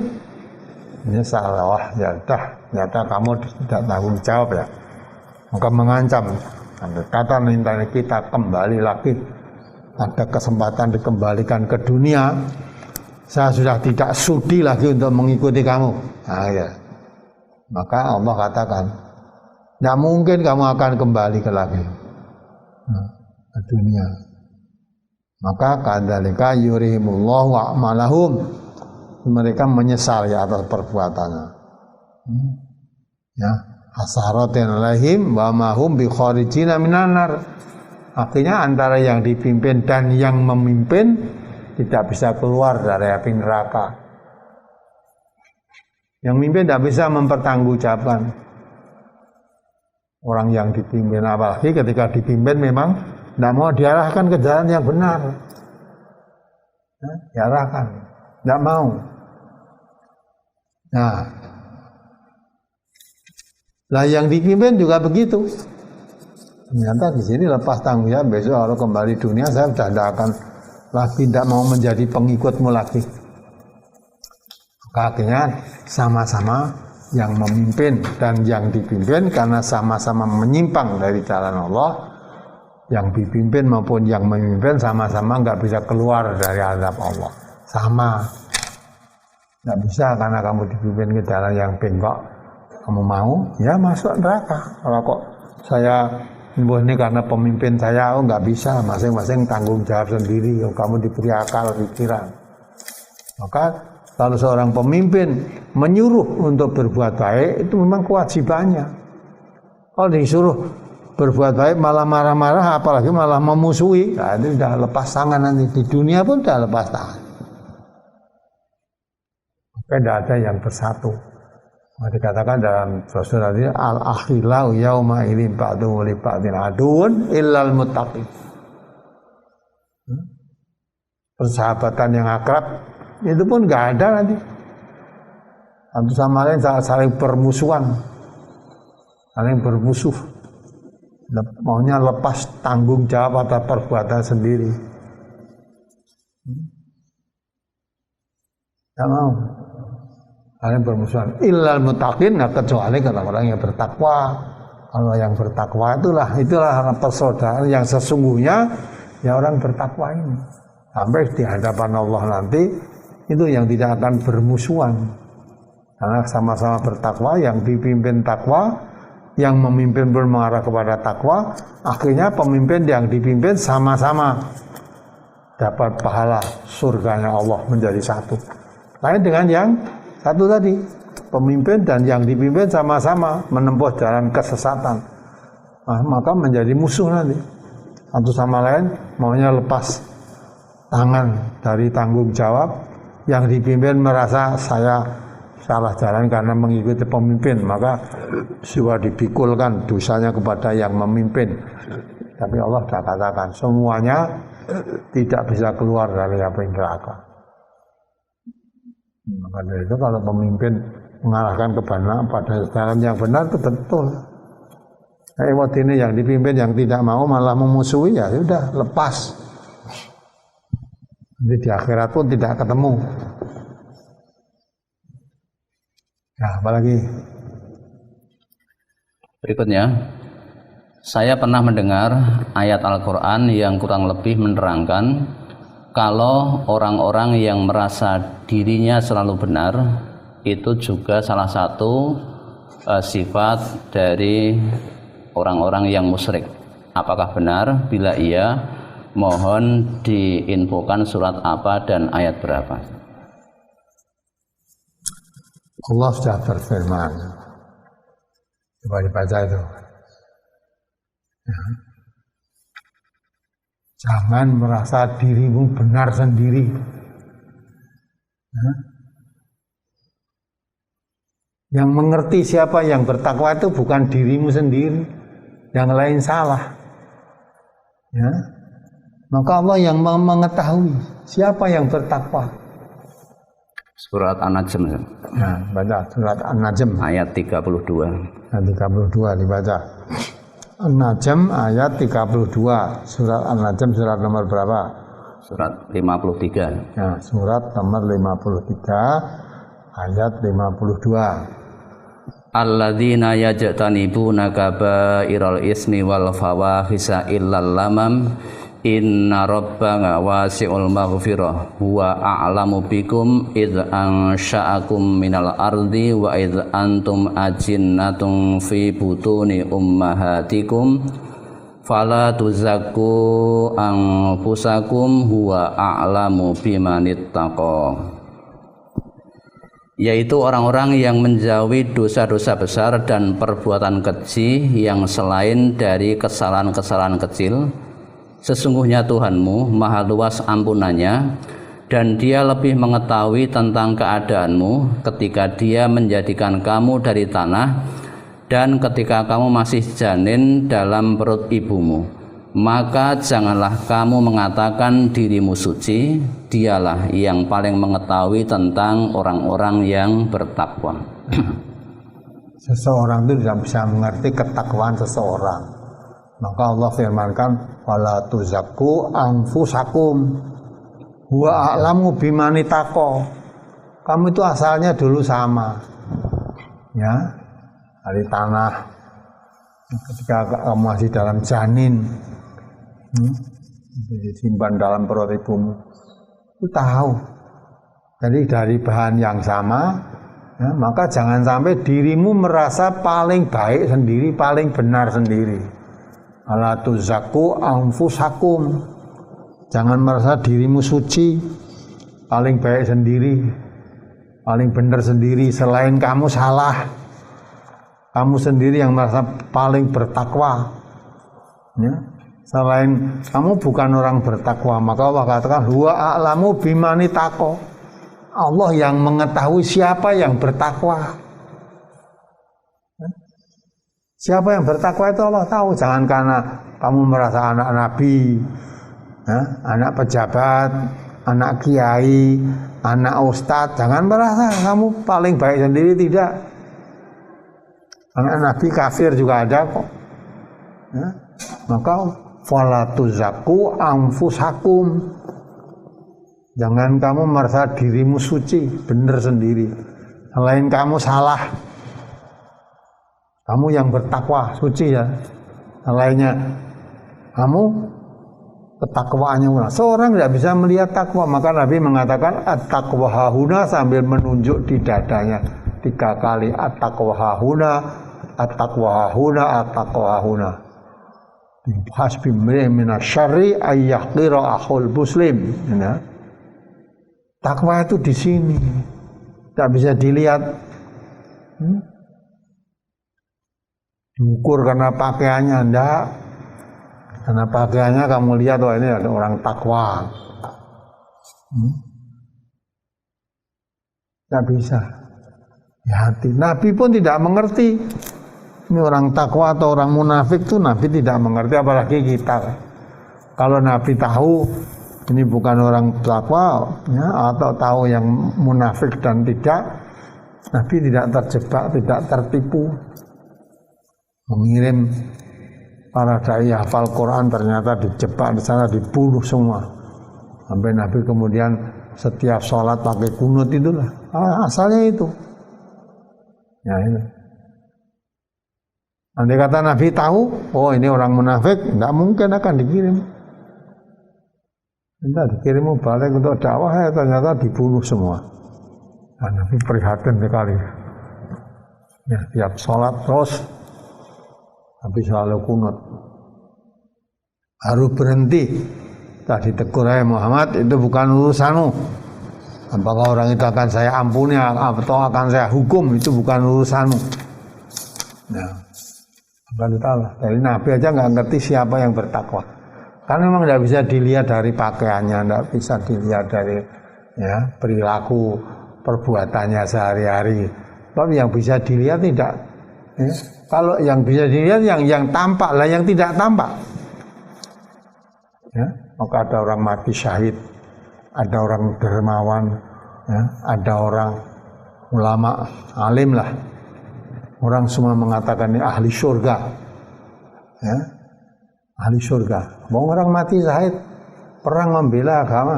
ini salah, ya dah, ternyata kamu tidak tanggung jawab ya, maka mengancam. Kata minta kita kembali lagi, ada kesempatan dikembalikan ke dunia, saya sudah tidak sudi lagi untuk mengikuti kamu. Nah, ya. Maka Allah katakan, tidak mungkin kamu akan kembali ke dunia. Maka kadzalika yurihimullahu a'malahum, mereka menyesal ya atas perbuatannya. Ya, hasaratin alaihim wa ma hum bi kharijina minan nar. Akhirnya antara yang dipimpin dan yang memimpin tidak bisa keluar dari api neraka. Yang mimpin tidak bisa mempertanggungjawabkan orang yang dipimpin, apalagi ketika dipimpin memang tidak mau diarahkan ke jalan yang benar. Diarahkan, tidak mau. Nah, yang dipimpin juga begitu. Ternyata di sini lepas tanggung jawab, besok kalau kembali dunia saya sudah tidak akan lagi, tidak mau menjadi pengikutmu lagi. Akhirnya sama-sama yang memimpin dan yang dipimpin, karena sama-sama menyimpang dari jalan Allah, yang dipimpin maupun yang memimpin sama-sama nggak bisa keluar dari azab Allah. Sama, nggak bisa, karena kamu dipimpin ke jalan yang bengkok, kamu mau ya masuk neraka. Kalau kok saya ini karena pemimpin saya, nggak bisa, masing-masing tanggung jawab sendiri. Kamu diberi akal pikiran. Maka kalau seorang pemimpin menyuruh untuk berbuat baik, itu memang kewajibannya. Kalau disuruh berbuat baik malah marah-marah, apalagi malah memusuhi, nah itu sudah lepas tangan nanti. Di dunia pun sudah lepas tangan. Maka tidak ada yang bersatu. Dikatakan dalam surah tadi, al-akhilau yauma idzin ba'duhum li ba'din aduwwun illal muttaqin. Persahabatan yang akrab itu pun nggak ada nanti. Satu sama lain saling bermusuhan, saling bermusuh. Maunya lepas tanggung jawab atas perbuatan sendiri. Tidak mau. Saling bermusuhan. Illal muttaqin, nggak kecuali orang yang bertakwa. Kalau yang bertakwa itulah persaudaraan yang sesungguhnya ya orang bertakwa ini. Sampai di hadapan Allah nanti itu yang tidak akan bermusuhan, karena sama-sama bertakwa, yang dipimpin takwa, yang memimpin pun mengarah kepada takwa. Akhirnya pemimpin yang dipimpin sama-sama dapat pahala surganya Allah menjadi satu. Lain dengan yang satu tadi, pemimpin dan yang dipimpin sama-sama menempuh jalan kesesatan. Nah, maka menjadi musuh nanti. Satu sama lain maunya lepas tangan dari tanggung jawab, yang dipimpin merasa saya salah jalan karena mengikuti pemimpin, maka sudah dipikulkan dosanya kepada yang memimpin. Tapi Allah sudah katakan semuanya tidak bisa keluar dari api neraka. Maka dari itu kalau pemimpin mengarahkan pada jalan yang benar itu betul. Lewat ini yang dipimpin yang tidak mau malah memusuhi, ya sudah lepas. Nanti di akhirat pun tidak ketemu. Nah, apalagi? Berikutnya, saya pernah mendengar ayat Al-Quran yang kurang lebih menerangkan kalau orang-orang yang merasa dirinya selalu benar itu juga salah satu sifat dari orang-orang yang musyrik. Apakah benar? Bila iya, mohon diinfokan surat apa dan ayat berapa. Allah sudah berfirman. Coba dibaca itu. Ya. Jangan merasa dirimu benar sendiri. Ya. Yang mengerti siapa yang bertakwa itu bukan dirimu sendiri. Yang lain salah, ya. Maka Allah yang mengetahui siapa yang bertakwa. Surat An-Najm. Nah, baca surat An-Najm ayat 32. Ayat 32 dibaca. An-Najm ayat 32. Surat An-Najm surat nomor berapa? Surat 53. Ya, surat nomor 53 ayat 52. Alladzina yajtanibuna kabairal ismi wal fawahisa illal lamam inna rabbaka wasi'ul maghfirah huwa a'lamu bikum idh ansha'akum minal ardi wa idh antum ajinnatun fi butuni ummahatikum fala tuzakku anfusakum huwa a'lamu bimanittaqa. Yaitu orang-orang yang menjauhi dosa-dosa besar dan perbuatan keji yang selain dari kesalahan-kesalahan kecil. Sesungguhnya Tuhanmu maha luas ampunannya dan Dia lebih mengetahui tentang keadaanmu ketika Dia menjadikan kamu dari tanah dan ketika kamu masih janin dalam perut ibumu. Maka janganlah kamu mengatakan dirimu suci, Dialah yang paling mengetahui tentang orang-orang yang bertakwa. Seseorang itu tidak bisa mengerti ketakwaan seseorang. Maka Allah firmankan, wala tuzakku anfusakum huwa a'lamu bimanitaqo. Kamu itu asalnya dulu sama, ya, dari tanah. Ketika kamu masih dalam janin, disimpan dalam perut ibumu, itu tahu. Jadi dari bahan yang sama, ya, maka jangan sampai dirimu merasa paling baik sendiri, paling benar sendiri. Ala tuzakku anfusakum. Jangan merasa dirimu suci, paling baik sendiri, paling benar sendiri. Selain kamu salah, kamu sendiri yang merasa paling bertakwa, ya. Selain kamu bukan orang bertakwa, maka Allah katakan huwa a'lamu bimanitaqo. Allah yang mengetahui siapa yang bertakwa. Siapa yang bertakwa itu Allah tahu. Jangan karena kamu merasa anak nabi, ya, anak pejabat, anak kiai, anak ustadz, jangan merasa kamu paling baik sendiri, tidak. Anak nabi kafir juga ada kok, ya. Maka fala tuzakku anfusakum. Jangan kamu merasa dirimu suci, benar sendiri. Selain kamu salah. Kamu yang bertakwa, suci ya. Selainnya kamu ketakwaannya ulah. Seorang tidak bisa melihat takwa, maka Nabi mengatakan at-taqwa hahuna sambil menunjuk di dadanya 3 kali. At-taqwa hahuna, at-taqwa hahuna, at-taqwa hahuna. Hasbi minasyarri ayyaqira akhul muslim. Ya. Takwa itu di sini, tidak bisa dilihat Diukur karena pakaiannya, enggak. Karena pakaiannya kamu lihat, wah ini ada orang takwa. Tidak bisa. Ya, hati. Nabi pun tidak mengerti. Ini orang takwa atau orang munafik tuh Nabi tidak mengerti, apalagi kita. Kalau Nabi tahu ini bukan orang takwa ya, atau tahu yang munafik dan tidak, Nabi tidak terjebak, tidak tertipu. Mengirim para dai hafal Quran ternyata dijebak di sana, dibunuh semua. Sampai Nabi kemudian setiap sholat pakai kunut itulah. Asalnya itu. Ya ini. Andai kata Nabi tahu, oh ini orang munafik, tidak mungkin akan dikirim. Tidak dikirim balik untuk dakwah, ya ternyata dibunuh semua. Nah, Nabi prihatin sekali. Ya, tiap sholat terus, Nabi selalu kunut. Harus berhenti. Tadi tegur, Muhammad, itu bukan urusanmu. Apakah orang itu akan saya ampuni atau akan saya hukum, itu bukan urusanmu. Nah, dari Nabi aja nggak ngerti siapa yang bertakwa. Karena memang tidak bisa dilihat dari pakaiannya, tidak bisa dilihat dari ya, perilaku perbuatannya sehari-hari. Tapi yang bisa dilihat tidak. Ya. Kalau yang bisa dilihat yang tampak lah, yang tidak tampak. Ya, maka ada orang mati syahid, ada orang dermawan, ya, ada orang ulama, alim lah. Orang semua mengatakan ini ahli surga, ya, ahli surga. Mau orang mati syahid, perang membela agama.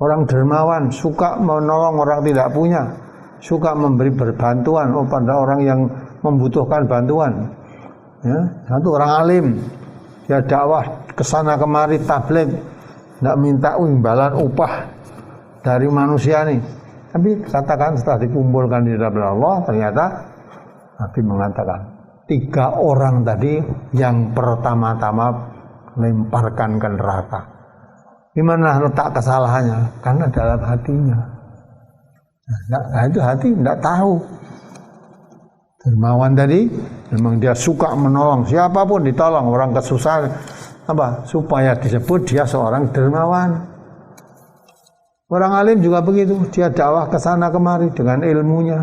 Orang dermawan, suka menolong orang tidak punya, suka memberi berbantuan pada orang yang membutuhkan bantuan. Ya, satu orang alim, dia dakwah kesana kemari tabligh, tidak minta imbalan upah dari manusia nih. Tapi katakan setelah dikumpulkan di hadapan Allah, ternyata Nabi mengatakan 3 orang tadi yang pertama-tama lemparkan ke neraka. Di mana letak kesalahannya? Karena dalam hatinya. Nah, itu hati tidak tahu. Dermawan tadi memang dia suka menolong siapapun, ditolong orang kesusahan apa supaya disebut dia seorang dermawan. Orang alim juga begitu, dia dakwah ke sana kemari dengan ilmunya.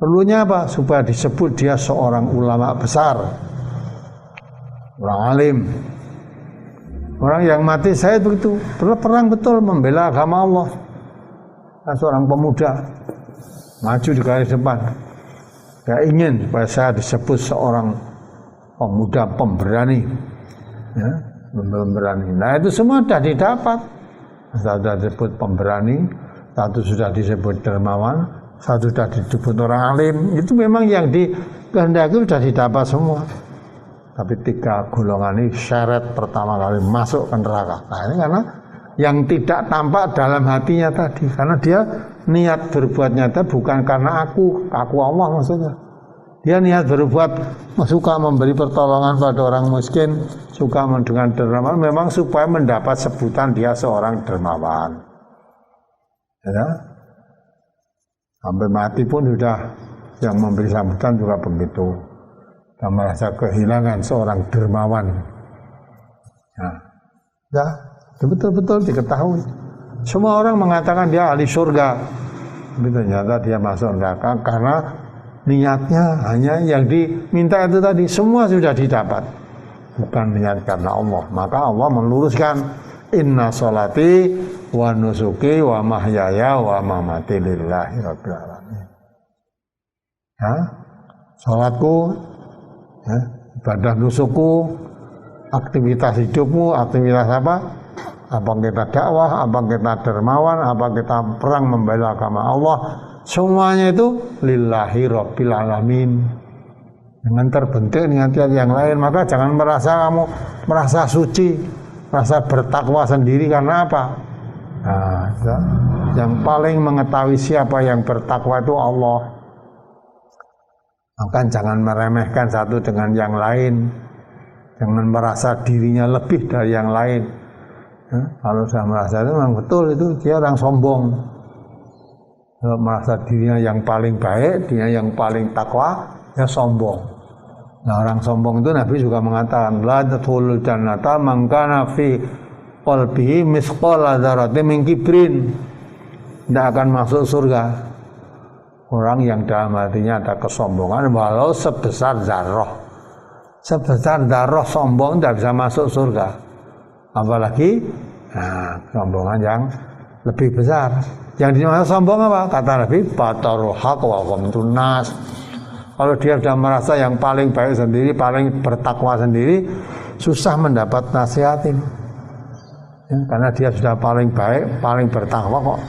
Perlunya apa? Supaya disebut dia seorang ulama besar, orang alim. Orang yang mati saya begitu, perang betul membela agama Allah. Nah, seorang pemuda maju di garis depan. Saya ingin supaya saya disebut seorang pemuda pemberani, ya, pemberani. Nah itu semua sudah didapat. Satu sudah disebut pemberani, satu sudah disebut dermawan, satu sudah disebut orang alim. Itu memang yang dikehendaki sudah didapat semua. Tapi 3 golongan ini syarat pertama kali masuk ke neraka. Nah ini karena yang tidak tampak dalam hatinya tadi, karena dia niat berbuat nyata bukan karena aku Allah maksudnya. Dia niat berbuat, suka memberi pertolongan pada orang miskin, suka dengan dermawan, memang supaya mendapat sebutan dia seorang dermawan. Ya. Sampai mati pun sudah yang memberi sambutan juga begitu. Kita merasa kehilangan seorang dermawan. Ya, betul-betul diketahui. Semua orang mengatakan dia ahli surga, tapi ternyata dia masuk neraka karena niatnya hanya yang diminta itu tadi, semua sudah didapat, bukan niat karena Allah. Maka Allah meluruskan, inna sholati wa nusuki wa mahyaya wa mamati lillahi rabbil alamin. Ya, sholatku, ya, ibadah nusukku, aktivitas hidupmu, aktivitas apa? Apa kita dakwah, apa kita dermawan, apa kita perang membela agama Allah, semuanya itu lillahi rabbil alamin. Dengan terbentuk niat yang lain, maka jangan merasa kamu merasa suci, merasa bertakwa sendiri karena apa? Nah, yang paling mengetahui siapa yang bertakwa itu Allah. Maka jangan meremehkan satu dengan yang lain, jangan merasa dirinya lebih dari yang lain. Kalau saya merasa itu memang betul, itu dia orang sombong. Kalau merasa dirinya yang paling baik, dirinya yang paling takwa, ya sombong. Nah, orang sombong itu Nabi juga mengatakan, la tadkhulul jannata man kana fi qalbihi mithqala dzarratin min kibrin. Tidak akan masuk surga orang yang dalam hatinya ada kesombongan walau sebesar zarrah. Sebesar zarrah sombong tidak bisa masuk surga. Apalagi kesombongan yang lebih besar. Yang dimaksud sombong apa? Kata Nabi, batarul haq wa ghamtun nas. Kalau dia sudah merasa yang paling baik sendiri, paling bertakwa sendiri, susah mendapat nasihat ini. Ya, karena dia sudah paling baik, paling bertakwa kok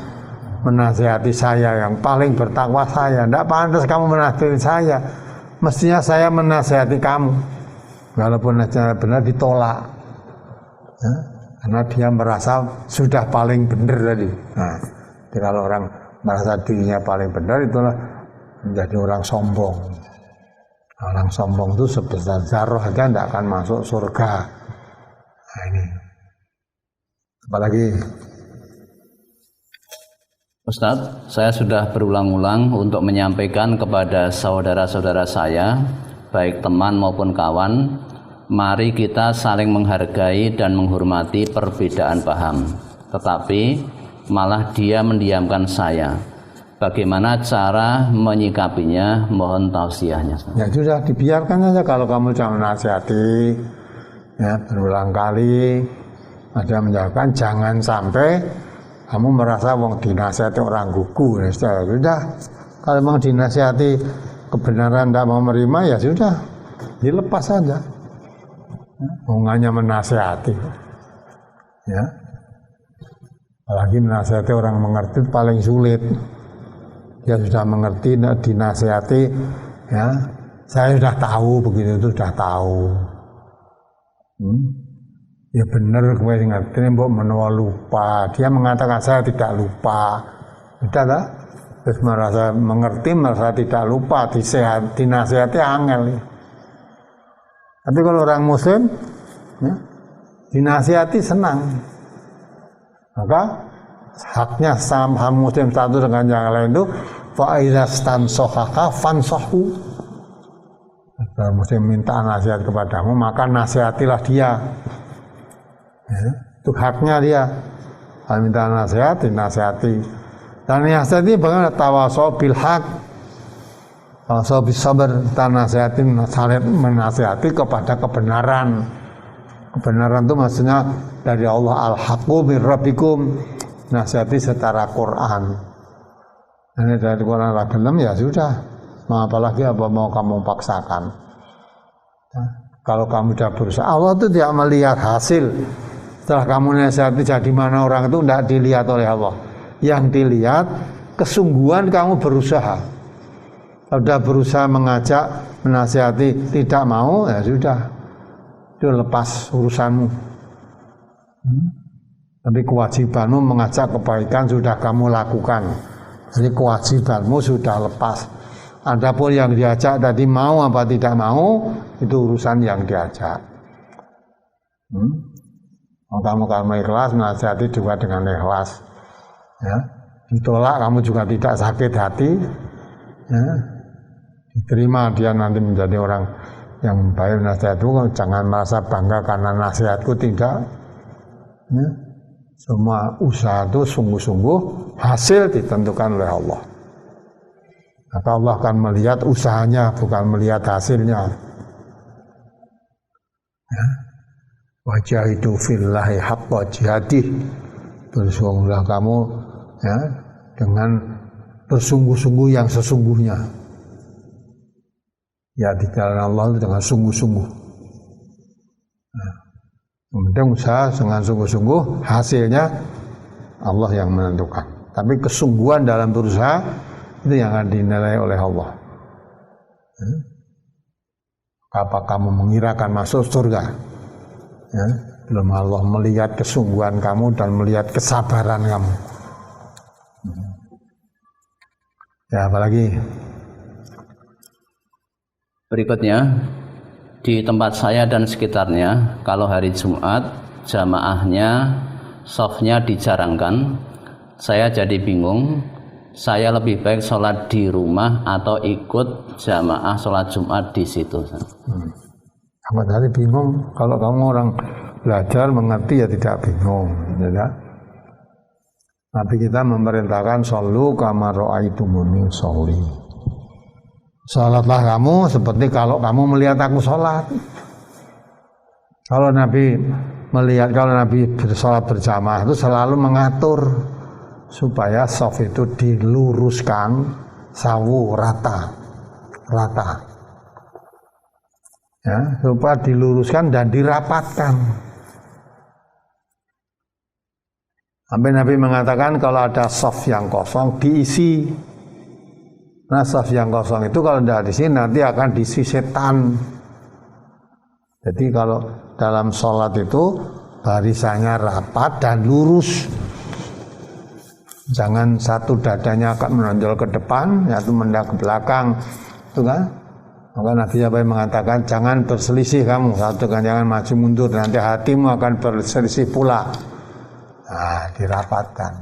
menasihati saya yang paling bertakwa saya. Tidak pantas kamu menasihati saya. Mestinya saya menasihati kamu. Walaupun benar ditolak. Ya, karena dia merasa sudah paling benar tadi. Nah, jadi kalau orang merasa dirinya paling benar, itulah menjadi orang sombong. Orang sombong itu sebesar zarrah aja tidak akan masuk surga. Nah, ini. Apalagi Ustadz, saya sudah berulang-ulang untuk menyampaikan kepada saudara-saudara saya, baik teman maupun kawan, mari kita saling menghargai dan menghormati perbedaan paham. Tetapi malah dia mendiamkan saya. Bagaimana cara menyikapinya? Mohon tausiahnya. Ya sudah, dibiarkan saja. Kalau kamu sudah menasihati ya, berulang kali, ada menjawabkan, jangan sampai kamu merasa wong dinasihati orang gugu. Ya sudah, kalau memang dinasihati kebenaran tidak mau menerima, ya sudah, dilepas saja. Hanya menasihati. Ya. Apalagi menasihati orang mengerti paling sulit. Dia sudah mengerti, dinasihati, ya. Saya sudah tahu begitu itu sudah tahu. Ya benar, gue ngerti, mbok menawa lupa. Dia mengatakan saya tidak lupa. Sudah tak? Terus merasa mengerti, merasa tidak lupa, dinasihati angel. Tapi kalau orang Muslim, ya, dinasihati senang. Maka haknya sama Muslim satu dengan yang lain itu fa'idzastan sohaka fansohu. Kalau Muslim minta nasihat kepadamu, maka nasihatilah dia. Ya, itu haknya dia. Kalau minta nasihat, dinasihati. Dan nasihati bagaimana? Tawasau bil haq, tawasau bis sabar. Kita saling menasihati kepada kebenaran. Kebenaran itu maksudnya dari Allah, al-haqqu min rabbikum. Nasihati secara Quran. Ini dari Quran gelem ya sudah. Mau apalagi apa mau kamu paksakan? Nah, kalau kamu sudah berusaha, Allah itu tidak melihat hasil. Setelah kamu nasihati jadi mana orang itu tidak dilihat oleh Allah. Yang dilihat kesungguhan kamu berusaha. Kalau sudah berusaha mengajak, menasihati, tidak mau, ya sudah. Itu lepas urusanmu. Tapi kewajibanmu mengajak kebaikan sudah kamu lakukan. Jadi kewajibanmu sudah lepas. Adapun yang diajak tadi mau apa tidak mau, itu urusan yang diajak. Kamu ikhlas, menasihati juga dengan ikhlas. Ya. Ditolak kamu juga tidak sakit hati. Ya. Diterima dia nanti menjadi orang yang baik nasihatku, jangan merasa bangga karena nasihatku tidak. Ya. Semua usaha itu sungguh-sungguh, hasil ditentukan oleh Allah. Maka Allah akan melihat usahanya, bukan melihat hasilnya. Ya. Wajahidu fillahi haqqa jihadih. Bersungguhlah kamu ya, dengan bersungguh-sungguh yang sesungguhnya. Ya di jalan Allah dengan sungguh-sungguh. Nah, kemudian usaha dengan sungguh-sungguh, hasilnya Allah yang menentukan. Tapi kesungguhan dalam berusaha itu yang akan dinilai oleh Allah. Apa kamu mengira akan masuk surga? Ya, belum Allah melihat kesungguhan kamu dan melihat kesabaran kamu. Ya, apalagi? Berikutnya, di tempat saya dan sekitarnya, kalau hari Jumat, jamaahnya, softnya dijarangkan. Saya jadi bingung, saya lebih baik sholat di rumah atau ikut jamaah sholat Jumat di situ. Ahmad tadi bingung, kalau kamu orang belajar mengerti ya tidak bingung, ya. Nabi kita memerintahkan shollu kama ra'aitumuni sholli. Sholatlah kamu seperti kalau kamu melihat aku sholat. Kalau Nabi bersolat berjamaah itu selalu mengatur supaya shaf itu diluruskan, sawu rata, ya, supaya diluruskan dan dirapatkan. Sampai Nabi mengatakan kalau ada shaf yang kosong diisi. Nah, shaf yang kosong itu kalau tidak diisi nanti akan diisi setan. Jadi kalau dalam sholat itu barisannya rapat dan lurus. Jangan satu dadanya akan menonjol ke depan, satu mendak ke belakang, itu kan? Maka Nabi Nabi mengatakan jangan berselisih kamu, satu kan jangan maju mundur, nanti hatimu akan berselisih pula. Nah, dirapatkan.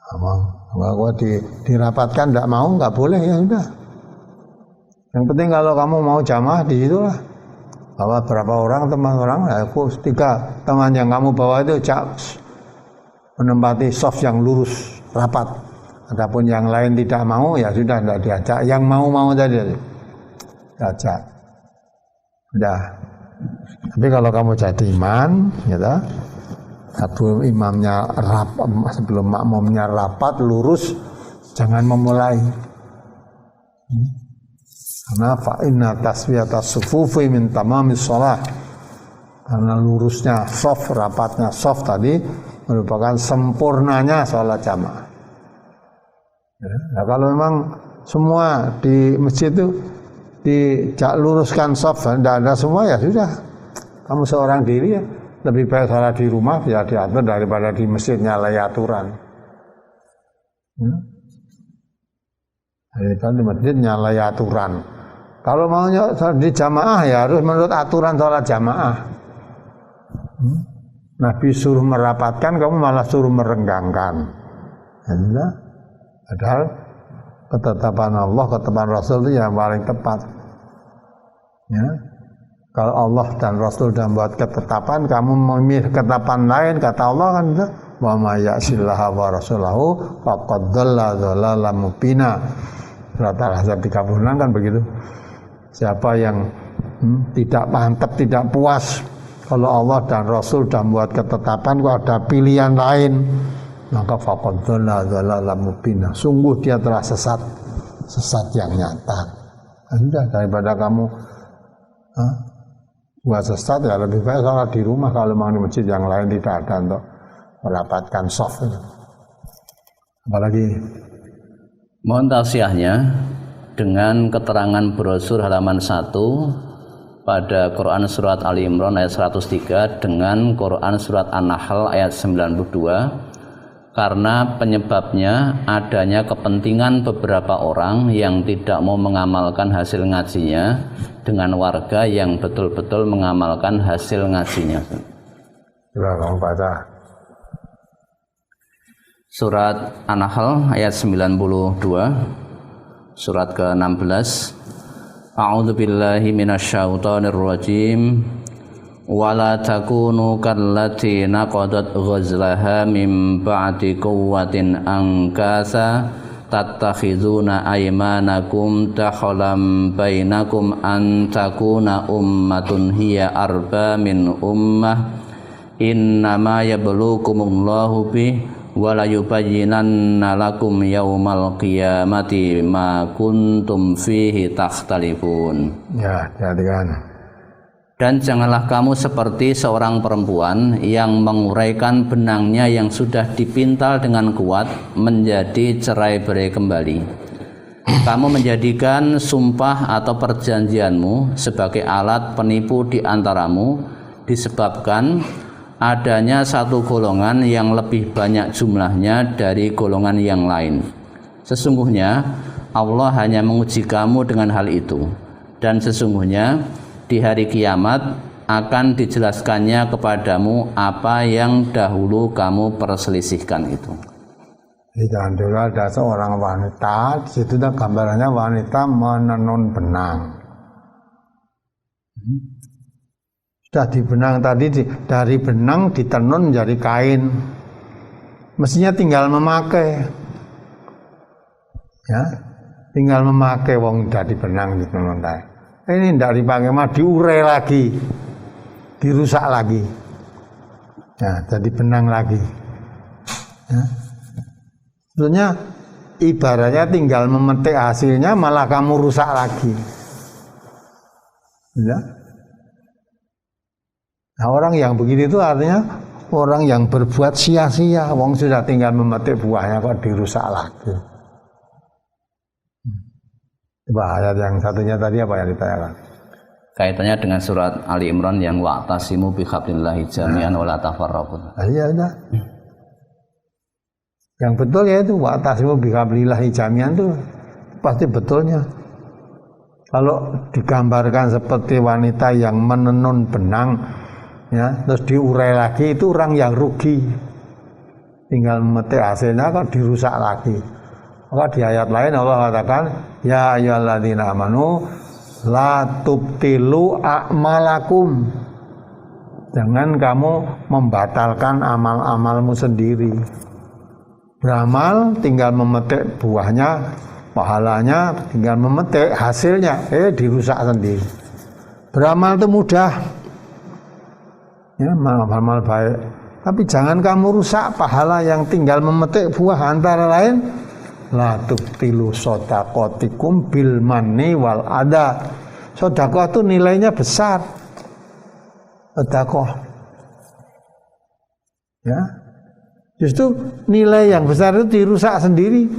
Kalau dirapatkan tidak mau, nggak boleh ya sudah. Yang penting kalau kamu mau jamaah di situlah. Bawa berapa orang teman orang, aku 3 teman yang kamu bawa itu menempati shaf yang lurus rapat. Adapun yang lain tidak mau ya sudah tidak diajak. Yang mau tadi diajak. Sudah. Tapi kalau kamu jadi imam, gitu, sebelum imamnya rapat, sebelum makmumnya rapat lurus, jangan memulai. Karena fa inna taswiyatas sufufi min tamamis shalah. Karena lurusnya shaf, rapatnya shaf tadi merupakan sempurnanya sholat jamaah. Ya, nah kalau memang semua di masjid itu luruskan shaf, tidak ada semua ya sudah. Kamu seorang diri ya lebih baik sholat di rumah ya diatur daripada di masjid nyalai aturan. Jadi di masjid nyalai aturan. Kalau maunya di jamaah ya harus menurut aturan sholat jamaah. Nabi suruh merapatkan, kamu malah suruh merenggangkan. Padahal ketetapan Allah, ketetapan Rasul itu yang paling tepat. Ya. Kalau Allah dan Rasul sudah buat ketetapan, kamu memilih ketetapan lain, kata Allah kan, wa may ya'sillaha wa rasulahu faqad dhalla dhalalan mubina. Surat Al-Ahzab 36 kan begitu. Siapa yang tidak mantap, tidak puas kalau Allah dan Rasul sudah membuat ketetapan, kok ada pilihan lain, maka faqad dhalla dhalalan mubina. Sungguh dia telah sesat yang nyata. Sudah, daripada kamu buat sesat ya lebih baik sholat di rumah. Kalau memang di masjid yang lain tidak ada untuk merapatkan shaf. Apalagi mohon tausiahnya dengan keterangan brosur halaman 1 pada Quran Surat Ali Imran ayat 103 dengan Quran Surat An-Nahl ayat 92, karena penyebabnya adanya kepentingan beberapa orang yang tidak mau mengamalkan hasil ngajinya dengan warga yang betul-betul mengamalkan hasil ngajinya. Coba kamu baca Surat An-Nahl ayat 92, surat ke-16. A'udzu billahi minasyaitonir rajim. Wala takunu kallati naqadat ghazlaha min ba'di quwwatin ankasa tattakhizuna aymanakum takhalam bainakum an takuna ummatun hiya arba min ummah innama yabluukumullahu bih wala yubayyinanna lakum yaumal qiyamati ma kuntum fihi takhtalifun. Ya, perhatikan. Dan janganlah kamu seperti seorang perempuan yang menguraikan benangnya yang sudah dipintal dengan kuat menjadi cerai-berai kembali. Kamu menjadikan sumpah atau perjanjianmu sebagai alat penipu di antaramu disebabkan adanya satu golongan yang lebih banyak jumlahnya dari golongan yang lain. Sesungguhnya Allah hanya menguji kamu dengan hal itu, dan sesungguhnya di hari kiamat akan dijelaskannya kepadamu apa yang dahulu kamu perselisihkan itu. Di zaman dulu ada seorang wanita, di situ ada gambarannya wanita menenun benang. Sudah dibenang tadi, dari benang ditenun jadi kain. Mestinya tinggal memakai. Ya, tinggal memakai wong dari benang ditenun tadi. Ini tidak dipakai mah diurai lagi, dirusak lagi. Ya, jadi benang lagi. Ya. Sebenarnya ibaratnya tinggal memetik hasilnya malah kamu rusak lagi. Ya. Nah, orang yang begini itu artinya orang yang berbuat sia-sia. Wong sudah tinggal memetik buahnya kok dirusak lagi. Coba ayat yang satunya tadi apa yang ditanyakan? Kaitannya dengan surat Ali Imran yang wa'tasimu bihablillahi jami'an wa la tafarraqu. Iya, iya. Yang betul ya itu wa'tasimu bihablillahi jami'an itu pasti betulnya. Kalau digambarkan seperti wanita yang menenun benang, ya, terus diurai lagi, itu orang yang rugi. Tinggal memetik hasilnya kok dirusak lagi. Maka di ayat lain Allah katakan, ya ayyuhalladzina amanu la tubtilu a'malakum. Jangan kamu membatalkan amal-amalmu sendiri. Beramal tinggal memetik buahnya, pahalanya tinggal memetik hasilnya, dirusak sendiri. Beramal itu mudah. Ya, amal baik. Tapi jangan kamu rusak pahala yang tinggal memetik buah, antara lain la tubtilu shadaqatikum bil manni wal adha. Sedekah itu nilainya besar. Sedekah. Ya. Justru nilai yang besar itu dirusak sendiri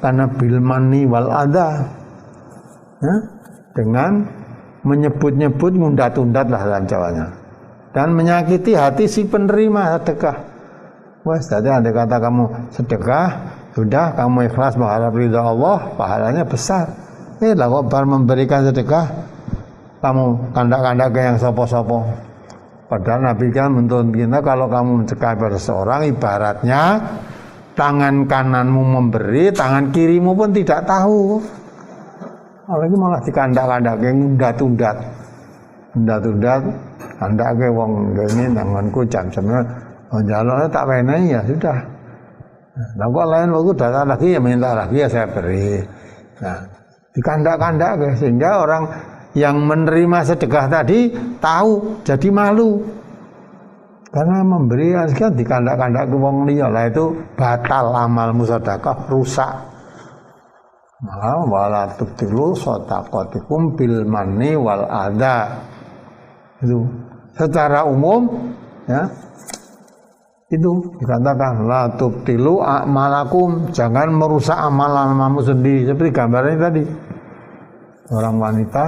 karena bil manni wal adha. Ya. Dengan menyebut-nyebut ngundat-undat lah dalam Jawanya. Dan menyakiti hati si penerima sedekah. Wah, tadi ada kata kamu sedekah, sudah kamu ikhlas mengharap ridha Allah, pahalanya besar. Lah kok bar memberikan sedekah, kamu kandak-kandak ke yang sopo-sopo. Padahal Nabi kan menuntut kita kalau kamu mencegah pada seseorang, ibaratnya tangan kananmu memberi, tangan kirimu pun tidak tahu. Apalagi malah dikandak-kandak ke ngundat-undat. Undat-undat, kandak ke wong ini tanganku jam-jamnya, jalannya tak pengen ya sudah. Nah, kok lain waktu datang lagi ya minta lagi ya saya beri. Nah, dikandak-kandak sehingga orang yang menerima sedekah tadi tahu jadi malu karena memberi kan dikandak-kandak ke wong liya lah itu batal amalmu sedekah, rusak. Malah wala tubtilu shadaqatikum bil manni wal adha. Itu secara umum ya. Itu dikatakan la tubtilu a'malakum, jangan merusak amal-amalmu sendiri. Seperti gambarnya tadi, orang wanita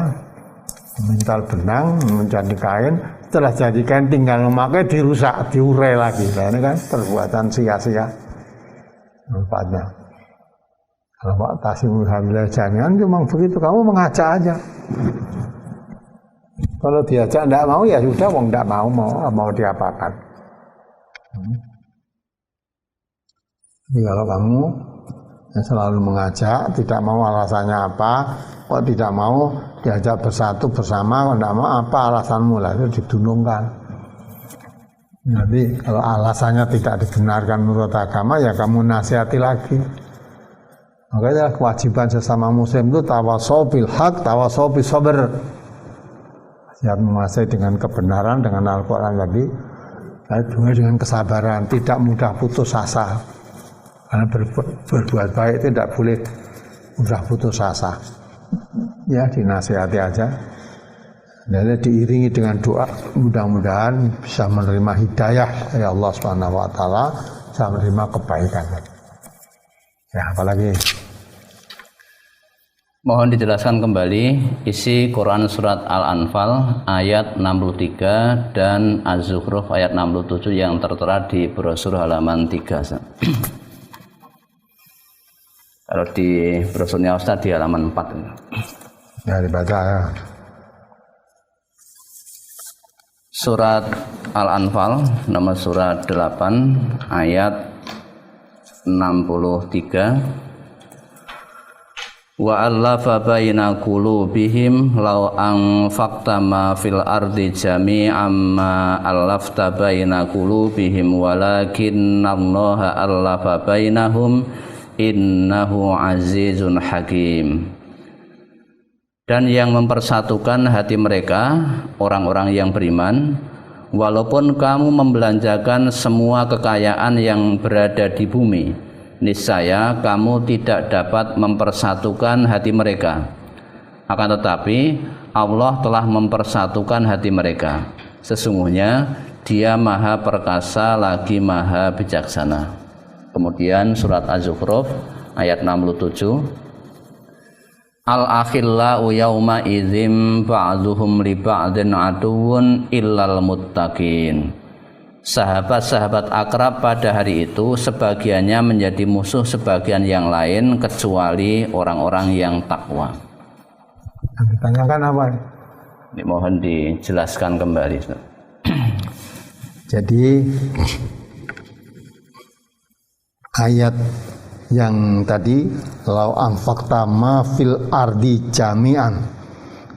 memintal benang menjadi kain, setelah jadi kain tinggal memakai dirusak, diurai lagi. Nah, ini kan perbuatan sia-sia manfaatnya. Kalau Pak Tasimul Hamillah jangan cuma begitu, kamu mengajak aja. Kalau diajak tidak mau ya sudah, wong tidak mau diapakan. Jadi kalau kamu selalu mengajak, tidak mau alasannya apa, kok tidak mau diajak bersatu bersama, kok tidak mau apa alasanmu lah, itu didunungkan. Jadi kalau alasannya tidak dibenarkan menurut agama, ya kamu nasihati lagi. Makanya kewajiban sesama muslim itu tawasau bil haq, tawasau bis sabr. Nasihat menguasai dengan kebenaran, dengan Al-Quran tadi, juga dengan kesabaran, tidak mudah putus asa. Karena berbuat baik tidak boleh mudah putus asa. Ya, dinasihati aja. Dan diiringi dengan doa, mudah-mudahan bisa menerima hidayah dari Allah Subhanahu wa taala, bisa menerima kebaikan. Ya, apalagi mohon dijelaskan kembali isi Quran surat Al-Anfal ayat 63 dan Az-Zukhruf ayat 67 yang tertera di brosur halaman 3. Kalau di brosurnya Ustaz di halaman 4. Ya, dibaca ya. Surat Al-Anfal nomor surat 8 ayat Wa allafa baina qulubihim law anfaqta ma fil ardi jami'an ma allafta baina qulubihim walakinallaha allafa bainahum innahu azizun hakim. Dan yang mempersatukan hati mereka, orang-orang yang beriman, walaupun kamu membelanjakan semua kekayaan yang berada di bumi, niscaya kamu tidak dapat mempersatukan hati mereka. Akan tetapi Allah telah mempersatukan hati mereka. Sesungguhnya Dia Maha Perkasa lagi Maha Bijaksana. Kemudian surat Az-Zukhruf ayat 67. Al-akhillau yawma idzim ba'duhum li ba'din aduwwun illal muttaqin. Sahabat-sahabat akrab pada hari itu sebagiannya menjadi musuh sebagian yang lain kecuali orang-orang yang takwa. Ditanyakan apa? Ini mohon dijelaskan kembali. Jadi ayat yang tadi lau anfaqta ma fil ardi jami'an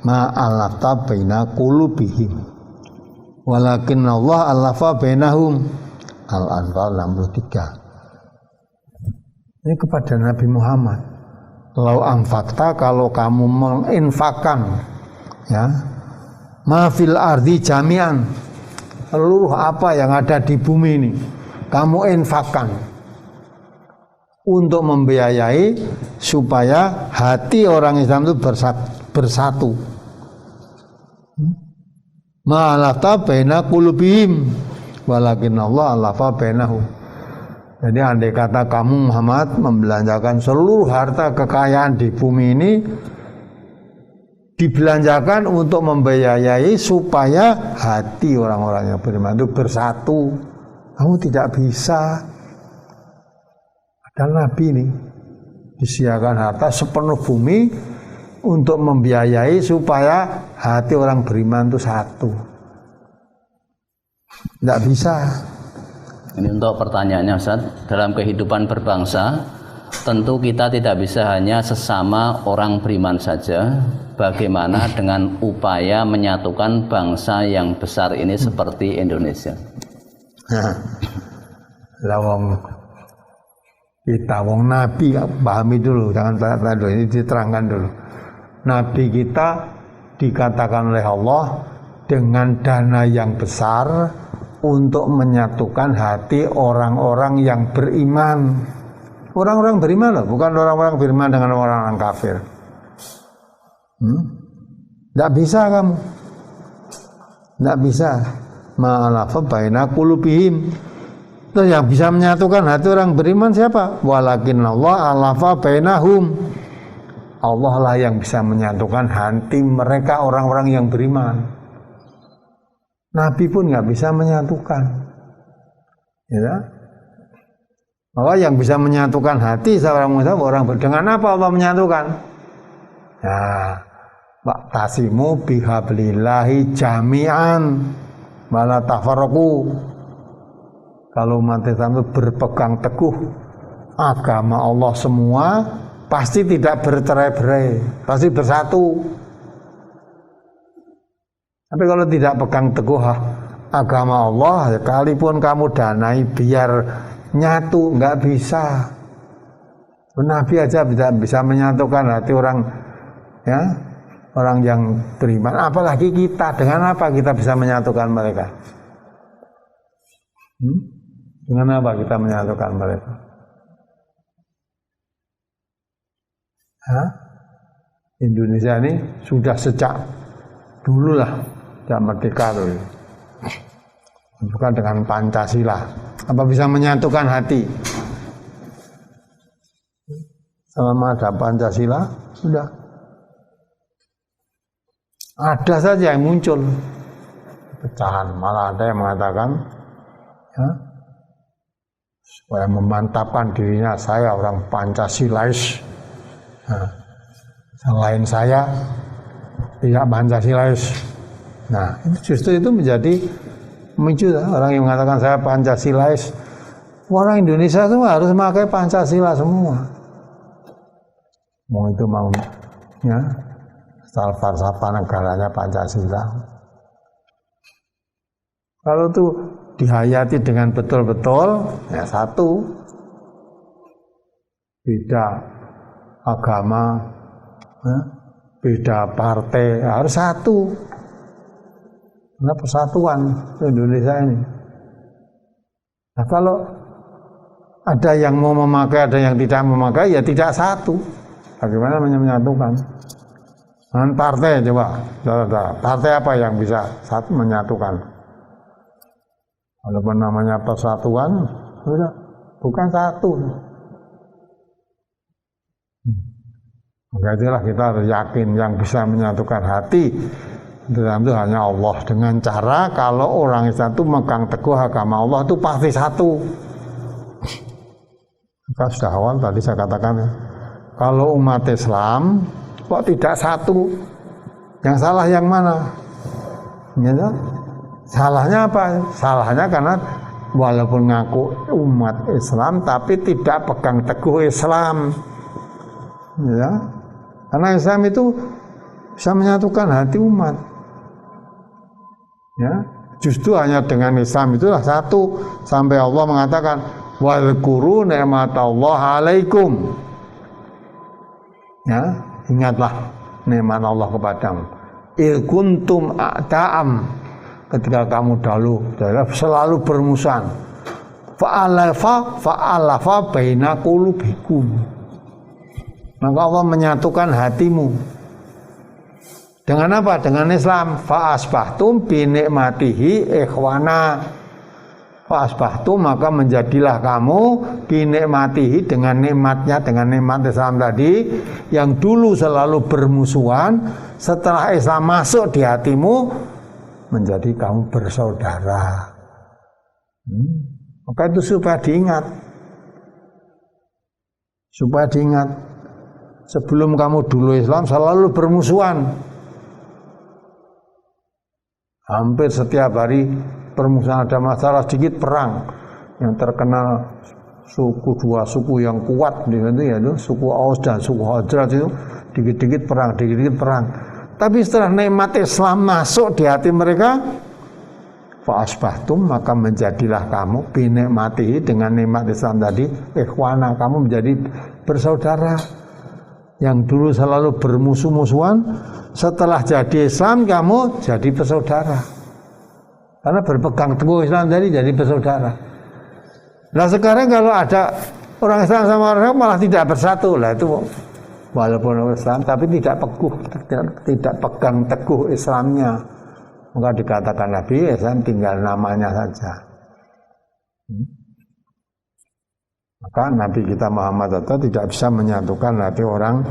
ma alafta baina qulubihim walakin Allah alafa bainahum. Al-Anfal 63. Ini kepada Nabi Muhammad, lau anfaqta, kalau kamu menginfakkan ya ma fil ardi jami'an, seluruh apa yang ada di bumi ini kamu infakkan untuk membiayai supaya hati orang Islam itu bersatu. Ma'alafta baina qulubihim walakin Allah alafa bainahum. Jadi andai kata kamu Muhammad membelanjakan seluruh harta kekayaan di bumi ini, dibelanjakan untuk membiayai supaya hati orang-orang yang beriman itu bersatu. Kamu tidak bisa. Dan Nabi ini disediakan harta sepenuh bumi untuk membiayai supaya hati orang beriman itu satu. Tidak bisa. Ini untuk pertanyaannya Ustaz, dalam kehidupan berbangsa tentu kita tidak bisa hanya sesama orang beriman saja. Bagaimana dengan upaya menyatukan bangsa yang besar ini seperti Indonesia? Nah, lawang kita wong Nabi pahami dulu, jangan tanya dulu, ini diterangkan dulu. Nabi kita dikatakan oleh Allah dengan dana yang besar untuk menyatukan hati orang-orang yang beriman. Orang-orang beriman loh, bukan orang-orang beriman dengan orang-orang kafir. Tidak bisa kamu, tidak bisa. Ma'alafa baina qulubihim. Terus yang bisa menyatukan hati orang beriman siapa? Walakin Allah alafa bainahum. Allah lah yang bisa menyatukan hati mereka orang-orang yang beriman. Nabi pun nggak bisa menyatukan. Ya. Bahwa yang bisa menyatukan hati seorang muslim orang dengan apa Allah menyatukan? Ya, wa'tasimu bihablillahi jami'an wala tafarraqu. Kalau umat Islam itu berpegang teguh agama Allah semua, pasti tidak bercerai-berai, pasti bersatu. Tapi kalau tidak pegang teguh agama Allah, sekalipun kamu danai biar nyatu, nggak bisa. Nabi aja bisa menyatukan hati orang, ya, orang yang beriman. Apalagi kita, dengan apa kita bisa menyatukan mereka? Dengan apa kita menyatukan mereka? Indonesia ini sudah sejak dulu lah, sejak merdeka dulu. Bukan dengan Pancasila. Apa bisa menyatukan hati? Selama ada Pancasila, sudah. Ada saja yang muncul pecahan. Malah ada yang mengatakan, ya, supaya memantapkan dirinya, saya orang Pancasilais. Nah, selain saya tidak Pancasilais. Nah, justru itu menjadi muncul orang yang mengatakan saya Pancasilais, Orang Indonesia itu harus memakai Pancasila semua. Mau itu mau ya, asal falsafah negaranya Pancasila. Kalau itu dihayati dengan betul-betul, ya satu, beda agama, ya, beda partai, harus satu. Karena persatuan Indonesia ini. Nah kalau ada yang mau memakai, ada yang tidak memakai, ya tidak satu. Bagaimana menyatukan? Dengan partai coba, partai apa yang bisa satu menyatukan? Walaupun namanya persatuan, bukan satu. Maka itulah kita harus yakin yang bisa menyatukan hati dalam itu hanya Allah. Dengan cara kalau orang Islam itu megang teguh agama Allah itu pasti satu. Maka sudah awal tadi saya katakan, kalau umat Islam kok tidak satu, yang salah yang mana? Ya, salahnya apa? Salahnya karena walaupun ngaku umat Islam tapi tidak pegang teguh Islam. Ya, karena Islam itu bisa menyatukan hati umat. Ya, justru hanya dengan Islam itulah satu, sampai Allah mengatakan wadhkuru ni'matallahi alaikum. Ya, ingatlah nikmat Allah kepadamu. Il kuntum a'da'am, ketika kamu dahulu selalu bermusuhan. Fa'alafa baina qulubikum. Maka Allah menyatukan hatimu. Dengan apa? Dengan Islam. Fa'asbahtum bi ni'matihi ikhwana. Fa'asbahtum, maka menjadilah kamu bi ni'matihi, dengan nikmatnya, dengan nikmat Islam tadi yang dulu selalu bermusuhan, setelah Islam masuk di hatimu menjadi kamu bersaudara. Maka itu supaya diingat. Supaya diingat. Sebelum kamu dulu Islam selalu bermusuhan. Hampir setiap hari permusuhan, ada masalah sedikit perang. Yang terkenal dua suku yang kuat di itu ya itu suku Aus dan suku Khazraj itu dikit-dikit perang. Tapi setelah nikmat Islam masuk di hati mereka, fa'asbahtum, maka menjadilah kamu binikmatihi, dengan nikmat Islam tadi ikhwana, kamu menjadi bersaudara. Yang dulu selalu bermusuh-musuhan, setelah jadi Islam kamu jadi bersaudara. Karena berpegang teguh Islam jadi bersaudara. Nah sekarang kalau ada orang Islam sama orang malah tidak bersatu, lah itu walaupun orang Islam tapi tidak pegang teguh Islamnya, maka dikatakan Nabi Islam tinggal namanya saja. Maka Nabi kita Muhammad tidak bisa menyatukan hati orang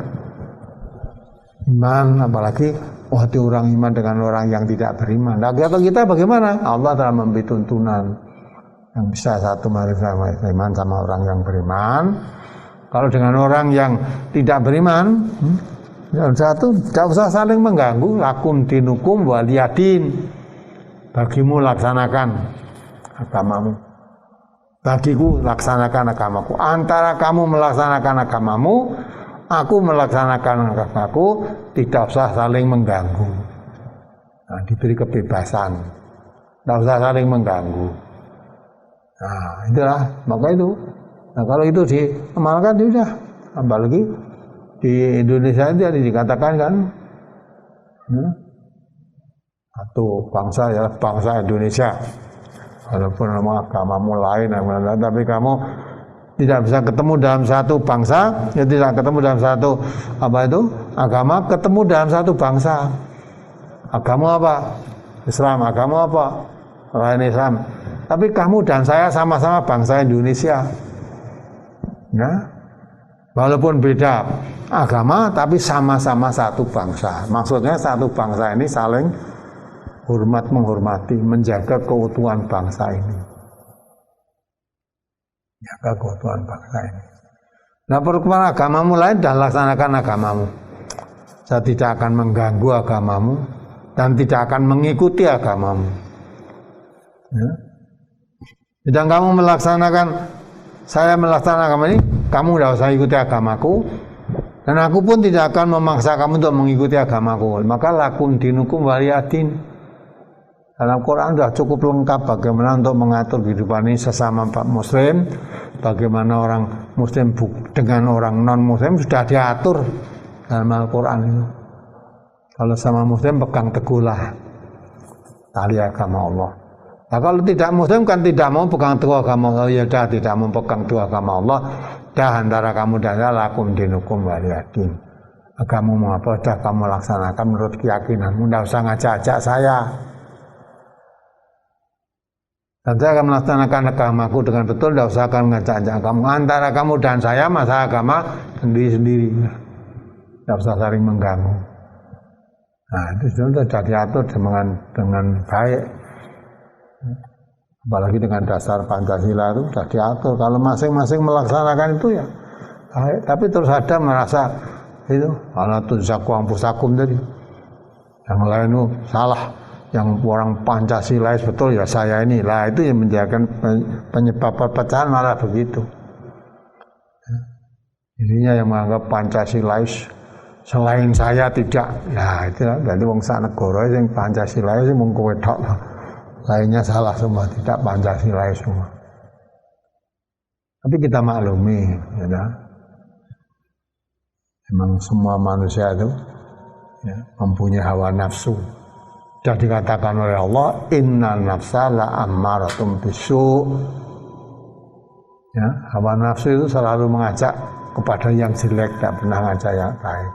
iman, apalagi hati orang iman dengan orang yang tidak beriman. Nah, kita bagaimana? Allah telah memberi tuntunan yang bisa satu iman sama orang yang beriman. Kalau dengan orang yang tidak beriman, satu, tidak usah saling mengganggu. Lakum dinukum waliyadin, bagimu laksanakan agamamu, bagiku laksanakan agamaku. Antara kamu melaksanakan agamamu, aku melaksanakan agamaku, tidak usah saling mengganggu. Nah, diberi kebebasan, tidak usah saling mengganggu. Nah, itulah, maka itu. Nah, kalau itu diamalkan, sudah. Apalagi di Indonesia itu dikatakan kan, satu bangsa ya bangsa Indonesia. Walaupun nama agamamu lain, tapi kamu tidak bisa ketemu dalam satu bangsa, ya tidak ketemu dalam satu agama, ketemu dalam satu bangsa. Agama apa? Islam. Agama apa? Lain Islam. Tapi kamu dan saya sama-sama bangsa Indonesia. Ya, walaupun beda agama, tapi sama-sama satu bangsa. Maksudnya satu bangsa ini saling hormat menghormati, menjaga keutuhan bangsa ini. Jaga keutuhan bangsa ini. Nah, perkembangan agamamu lain dan laksanakan agamamu. Saya tidak akan mengganggu agamamu dan tidak akan mengikuti agamamu. Ya. Sedang kamu melaksanakan saya melaksanakan agama ini, kamu tidak usah ikuti agamaku, dan aku pun tidak akan memaksa kamu untuk mengikuti agamaku. Maka lakum dinukum waliyadin. Dalam Quran sudah cukup lengkap bagaimana untuk mengatur kehidupan ini sesama muslim, bagaimana orang muslim dengan orang non muslim sudah diatur dalam Al-Quran itu. Kalau sama muslim pegang teguhlah tali agama Allah. Nah, kalau tidak muslim kan tidak mau pegang teguh agama Allah, ya dah tidak mau pegang teguh agama Allah, dah antara kamu dan saya lakum dinukum waliyadin. Agamamu mau apa, dah kamu laksanakan menurut keyakinanmu, tidak usah ngajak-ajak saya. Dan saya akan melaksanakan agamaku dengan betul, tidak usah akan ngajak-ajak kamu. Antara kamu dan saya masalah agama sendiri-sendiri, tidak usah saling mengganggu. Nah, itu sudah diatur dengan baik. Apalagi dengan dasar Pancasila itu sudah diatur. Kalau masing-masing melaksanakan itu ya baik. Tapi terus ada merasa itu ala tuzakku anfusakum tadi, yang lain itu salah, yang orang Pancasilais betul ya saya ini lah, itu yang menjadikan penyebab perpecahan malah begitu. Intinya yang menganggap Pancasilais selain saya tidak, nah itu berarti wong sak negara sing Pancasila sing mung kowe tok, lainnya salah semua, tidak Pancasila semua. Tapi kita maklumi, ya, memang semua manusia itu ya, mempunyai hawa nafsu. Sudah dikatakan oleh Allah, inna nafsa la ammaratum bisu. Ya, hawa nafsu itu selalu mengajak kepada yang jelek, tidak pernah ngajak yang baik.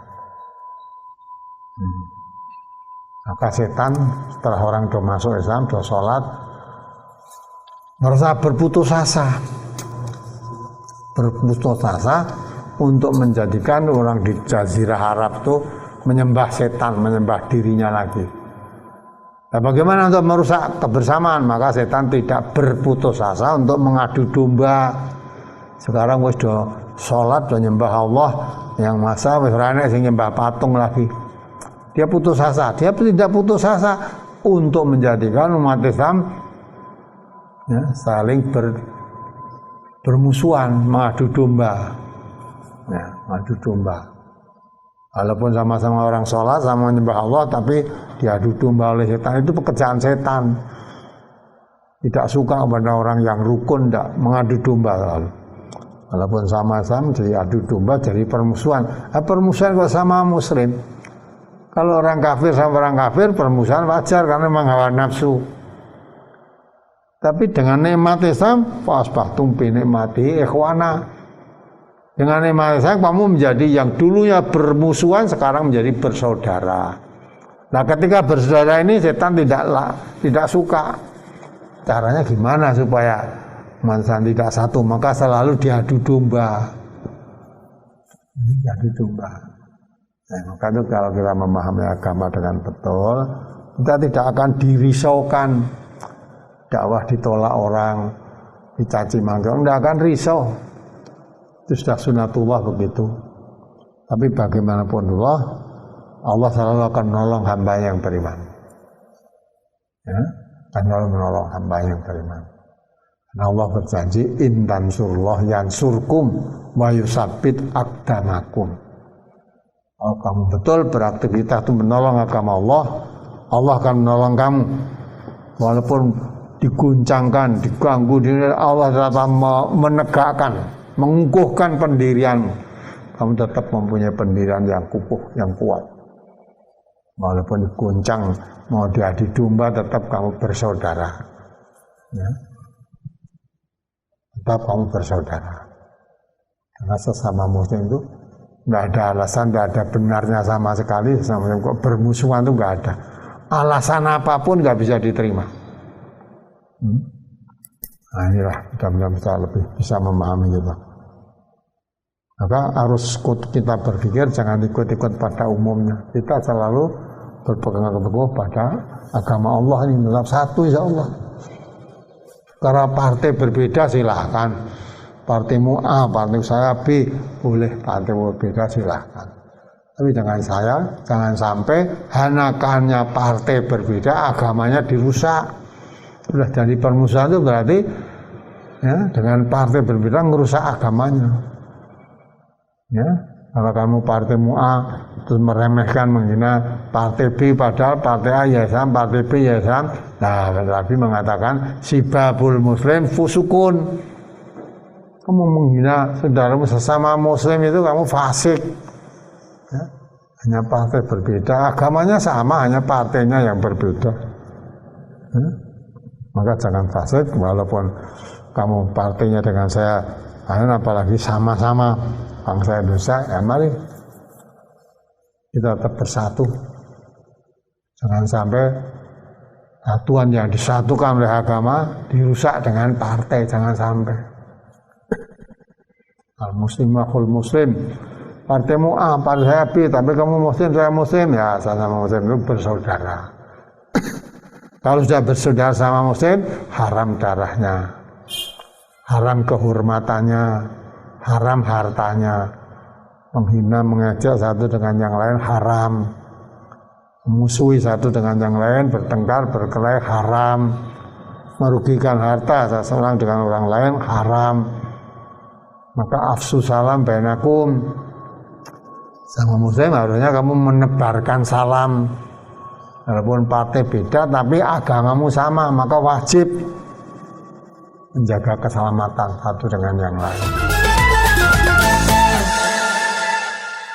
Maka setan setelah orang sudah masuk Islam, sudah sholat, merasa berputus asa untuk menjadikan orang di Jazirah Arab itu menyembah setan, menyembah dirinya lagi. Nah, bagaimana untuk merusak kebersamaan? Maka setan tidak berputus asa untuk mengadu domba. Sekarang sudah sholat, sudah nyembah Allah yang masa wis ora enek sing nyembah patung lagi. Dia putus asa, dia tidak putus asa untuk menjadikan umat Islam ya, saling bermusuhan, mengadu domba. Ya, mengadu domba. Walaupun sama-sama orang sholat, sama menyembah Allah, tapi diadu domba oleh setan, itu pekerjaan setan. Tidak suka kepada orang yang rukun, tidak mengadu domba selalu. Walaupun sama-sama jadi adu domba, jadi permusuhan. Permusuhan kalau sama muslim. Kalau orang kafir sama orang kafir, permusuhan wajar karena memang hawa nafsu. Tapi dengan nikmat Islam, fasbahtum bi nikmati ikhwana. Dengan nikmat Islam, kamu menjadi yang dulunya bermusuhan, sekarang menjadi bersaudara. Nah, ketika bersaudara ini setan tidak suka. Caranya gimana supaya mansan tidak satu? Maka selalu diadu domba. Diadu domba. Nah, maka itu kalau kita memahami agama dengan betul, kita tidak akan dirisaukan. Dakwah ditolak orang, dicaci maki, tidak akan risau. Itu sudah sunatullah begitu. Tapi bagaimanapun Allah selalu akan menolong hamba yang beriman. Ya, akan selalu menolong hamba yang beriman. Karena Allah berjanji, in tansurullah yansurkum wa yusabbit aqdamakum. Kalau kamu betul beraktivitas itu menolong agama Allah, Allah akan menolong kamu. Walaupun diguncangkan, diganggu, Allah tetap menegakkan, mengukuhkan pendirianmu. Kamu tetap mempunyai pendirian yang kukuh, yang kuat. Walaupun diguncang, mau diadu domba, tetap kamu bersaudara. Ya. Tetap kamu bersaudara. Karena sesama muslim itu nggak ada alasan, nggak ada benarnya sama sekali. Sama kok bermusuhan itu nggak ada. Alasan apapun nggak bisa diterima. Nah inilah mudah-mudahan kita lebih bisa memahami itu. Maka harus kita berpikir jangan ikut-ikut pada umumnya. Kita selalu berpegang teguh pada agama Allah ini tetap satu insya Allah. Karena partai berbeda silahkan. Partimu A, partai saya B, boleh partai berbeda silahkan. Tapi jangan sampai hanya partai berbeda agamanya dirusak. Sudah jadi permusuhan itu berarti ya, dengan partai berbeda merusak agamanya. Ya, kalau kamu partaimu A terus meremehkan, menghina partai B, padahal partai A ya Islam, partai B ya Islam. Nah, Nabi mengatakan sibabul muslim fusukun. Kamu menghina saudaramu sesama muslim itu kamu fasik. Ya, hanya partai berbeda, agamanya sama, hanya partainya yang berbeda. Ya, maka jangan fasik, walaupun kamu partainya dengan saya, apalagi sama-sama bangsa Indonesia, ya mari kita tetap bersatu. Jangan sampai satuan yang disatukan oleh agama dirusak dengan partai, jangan sampai. Al-muslim akhul muslim, partaimu A, partai saya B, tapi kamu muslim, saya muslim, ya sama muslim itu bersaudara. Kalau sudah bersaudara sama muslim, haram darahnya, haram kehormatannya, haram hartanya, menghina, mengejek satu dengan yang lain haram, memusuhi satu dengan yang lain, bertengkar, berkelahi haram, merugikan harta seseorang dengan orang lain haram. Maka afsu salam bainakum, sama muslim harusnya kamu menebarkan salam, walaupun partai beda tapi agamamu sama, maka wajib menjaga keselamatan satu dengan yang lain.